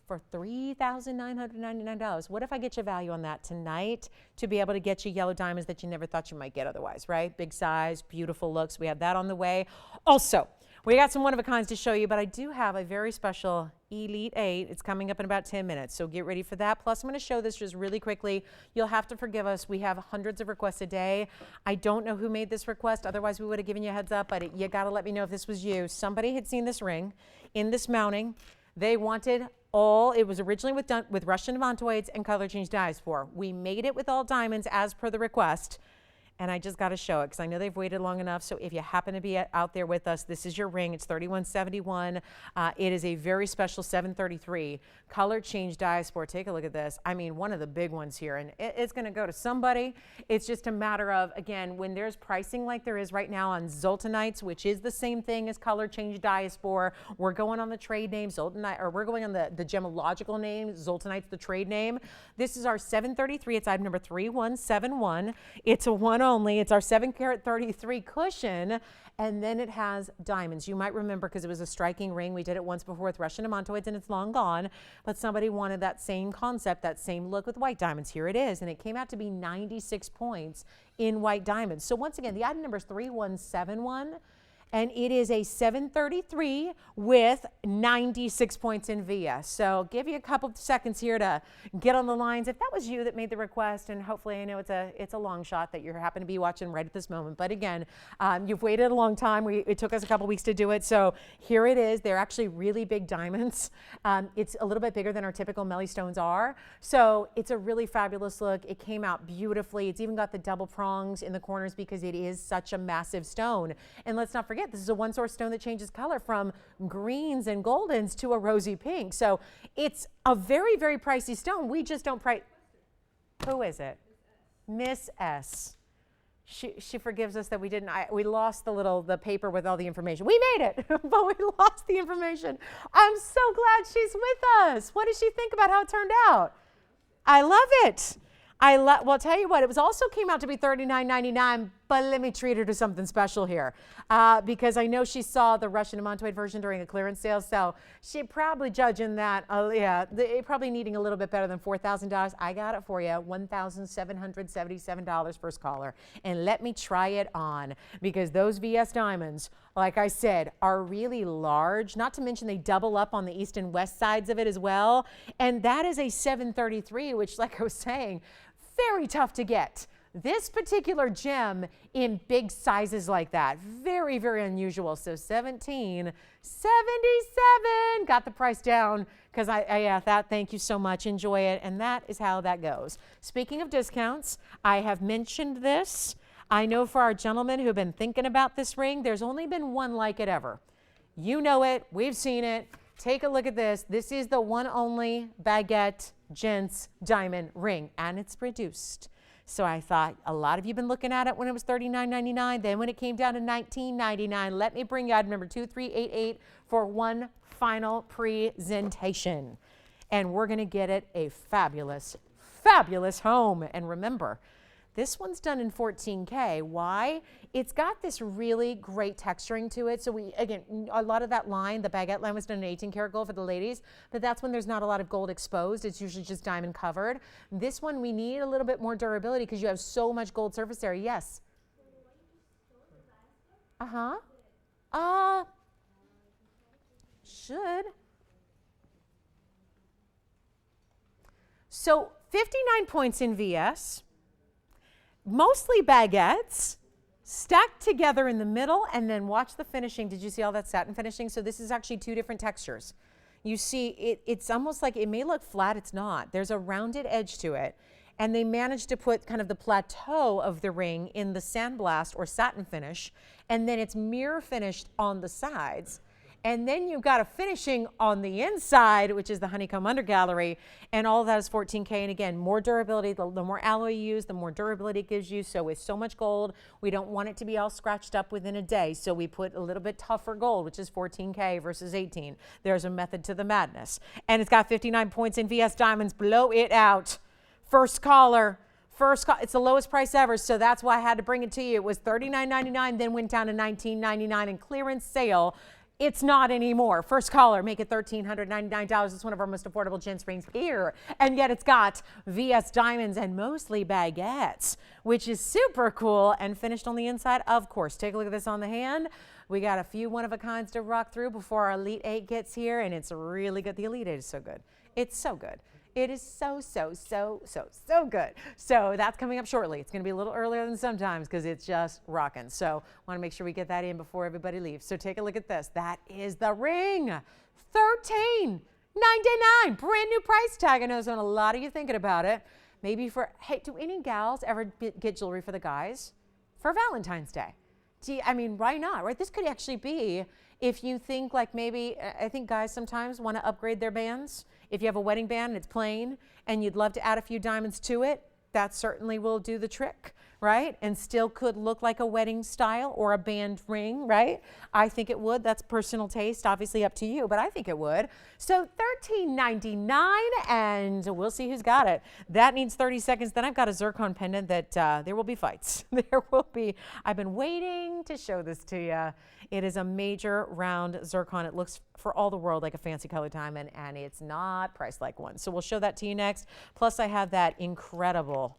for $3,999. What if I get you value on that tonight to be able to get you yellow diamonds that you never thought you might get otherwise, right? Big size, beautiful looks. We have that on the way. Also, we got some one-of-a-kinds to show you, but I do have a very special Elite 8. It's coming up in about 10 minutes, so get ready for that. Plus, I'm going to show this just really quickly. You'll have to forgive us. We have hundreds of requests a day. I don't know who made this request. Otherwise, we would have given you a heads up, but you got to let me know if this was you. Somebody had seen this ring in this mounting. They wanted all, it was originally with Russian Amantoids and color change diaspora. We made it with all diamonds as per the request. And I just got to show it because I know they've waited long enough. So if you happen to be out there with us, this is your ring. It's 3171. It is a very special 733 color change diaspora. Take a look at this. I mean, one of the big ones here, and it's going to go to somebody. It's just a matter of, again, when there's pricing like there is right now on Zoltanites, which is the same thing as color change diaspora. We're going on the trade name Zoltanite, or we're going on the gemological name. Zoltanite's the trade name. This is our 733. It's item number 3171. It's a one only. It's our 7 carat 33 cushion, and then it has diamonds. You might remember because it was a striking ring. We did it once before with Russian Amantoids, and it's long gone, but somebody wanted that same concept, that same look with white diamonds. Here it is, and it came out to be 96 points in white diamonds. So once again, the item number is 3171. And it is a 733 with 96 points in VS. So give you a couple of seconds here to get on the lines. If that was you that made the request, and hopefully I know it's a long shot that you happen to be watching right at this moment. But again, you've waited a long time. It took us a couple weeks to do it. So here it is. They're actually really big diamonds. It's a little bit bigger than our typical Melly stones are. So it's a really fabulous look. It came out beautifully. It's even got the double prongs in the corners because it is such a massive stone. And let's not forget, this is a one source stone that changes color from greens and goldens to a rosy pink. So it's a very, very pricey stone. We just don't price. Who is it? Miss S. She forgives us that we didn't, we lost the paper with all the information. We made it, but we lost the information. I'm so glad she's with us. What does she think about how it turned out? I love it. Well, I'll tell you what, it also came out to be $39.99, but let me treat her to something special here because I know she saw the Russian Amantoid version during a clearance sale, so she probably judging that, probably needing a little bit better than $4,000. I got it for you, $1,777 first caller, and let me try it on because those VS diamonds, like I said, are really large, not to mention they double up on the east and west sides of it as well, and that is a 733, which, like I was saying, very tough to get. This particular gem in big sizes like that, very, very unusual. So $17.77, got the price down because thank you so much, enjoy it. And that is how that goes. Speaking of discounts, I have mentioned this. I know for our gentlemen who have been thinking about this ring, there's only been one like it ever. You know it, we've seen it. Take a look at this. This is the one only baguette gents diamond ring, and it's reduced. So I thought a lot of you have been looking at it when it was $39.99. Then when it came down to $19.99, let me bring you item number 2388 for one final presentation. And we're going to get it a fabulous, fabulous home. And remember, this one's done in 14K. Why? It's got this really great texturing to it. So again, a lot of that line, the baguette line was done in 18 karat gold for the ladies, but that's when there's not a lot of gold exposed. It's usually just diamond covered. This one, we need a little bit more durability because you have so much gold surface area. Yes? Should. So 59 points in VS. Mostly baguettes stacked together in the middle, and then watch the finishing. Did you see all that satin finishing? So this is actually two different textures. You see, it's almost like it may look flat, it's not. There's a rounded edge to it, and they managed to put kind of the plateau of the ring in the sandblast or satin finish, and then it's mirror finished on the sides. And then you've got a finishing on the inside, which is the honeycomb undergallery, and all of that is 14K. And again, more durability, the more alloy you use, the more durability it gives you. So with so much gold, we don't want it to be all scratched up within a day. So we put a little bit tougher gold, which is 14K versus 18. There's a method to the madness. And it's got 59 points in VS diamonds. Blow it out. First caller, It's the lowest price ever, so that's why I had to bring it to you. It was $39.99, then went down to $19.99 in clearance sale. It's not anymore. First caller, make it $1,399. It's one of our most affordable gents rings here. And yet it's got VS diamonds and mostly baguettes, which is super cool and finished on the inside. Of course, take a look at this on the hand. We got a few one-of-a-kinds to rock through before our Elite 8 gets here, and it's really good. The Elite 8 is so good. It's so good. It is so good. So that's coming up shortly. It's going to be a little earlier than sometimes because it's just rocking. So want to make sure we get that in before everybody leaves. So take a look at this. That is the ring. $13.99. Brand new price tag. I know there's a lot of you thinking about it. Maybe hey, do any gals ever get jewelry for the guys for Valentine's Day? I mean, why not, right? This could actually be, if you think like maybe, I think guys sometimes want to upgrade their bands. If you have a wedding band and it's plain and you'd love to add a few diamonds to it, that certainly will do the trick, right? And still could look like a wedding style or a band ring, right? I think it would. That's personal taste, obviously up to you, but I think it would. So $13.99, and we'll see who's got it. That needs 30 seconds. Then I've got a Zircon pendant that there will be fights. There will be. I've been waiting to show this to you. It is a major round Zircon. It looks for all the world like a fancy colored diamond, and it's not priced like one. So we'll show that to you next. Plus I have that incredible,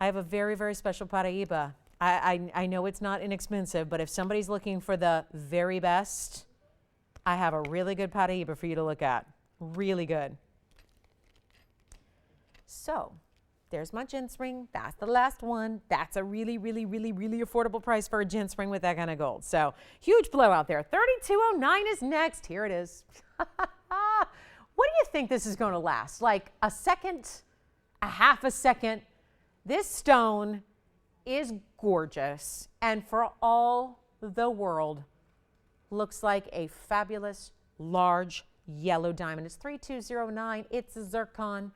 I have a very, very special Paraíba. I know it's not inexpensive, but if somebody's looking for the very best, I have a really good Paraíba for you to look at. Really good. So there's my gents ring. That's the last one. That's a really, really, really, really affordable price for a gents ring with that kind of gold. So huge blowout there. $32.09 is next. Here it is. What do you think this is going to last? Like a second, a half a second? This stone is gorgeous, and for all the world looks like a fabulous large yellow diamond. It's 3209. It's a zircon.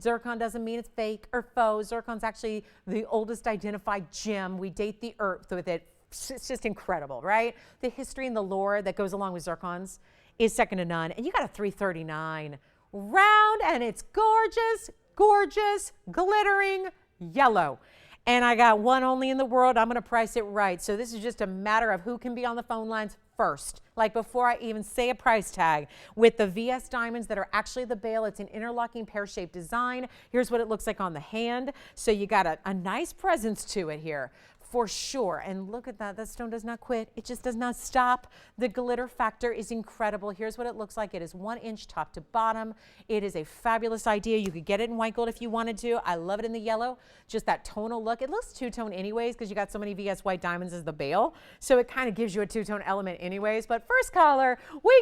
Zircon doesn't mean it's fake or faux. Zircon's actually the oldest identified gem. We date the earth with it. It's just incredible, right? The history and the lore that goes along with zircons is second to none. And you got a 339 round, and it's gorgeous, gorgeous, glittering yellow. And I got one only in the world. I'm going to price it right. So this is just a matter of who can be on the phone lines first. Like before I even say a price tag, with the VS diamonds that are actually the bail. It's an interlocking pear-shaped design. Here's what it looks like on the hand. So you got a nice presence to it here. For sure. And look at that. That stone does not quit. It just does not stop. The glitter factor is incredible. Here's what it looks like. It is 1 inch top to bottom. It is a fabulous idea. You could get it in white gold if you wanted to. I love it in the yellow. Just that tonal look. It looks two-tone anyways because you got so many VS white diamonds as the bail. So it kind of gives you a two-tone element anyways. But first caller, we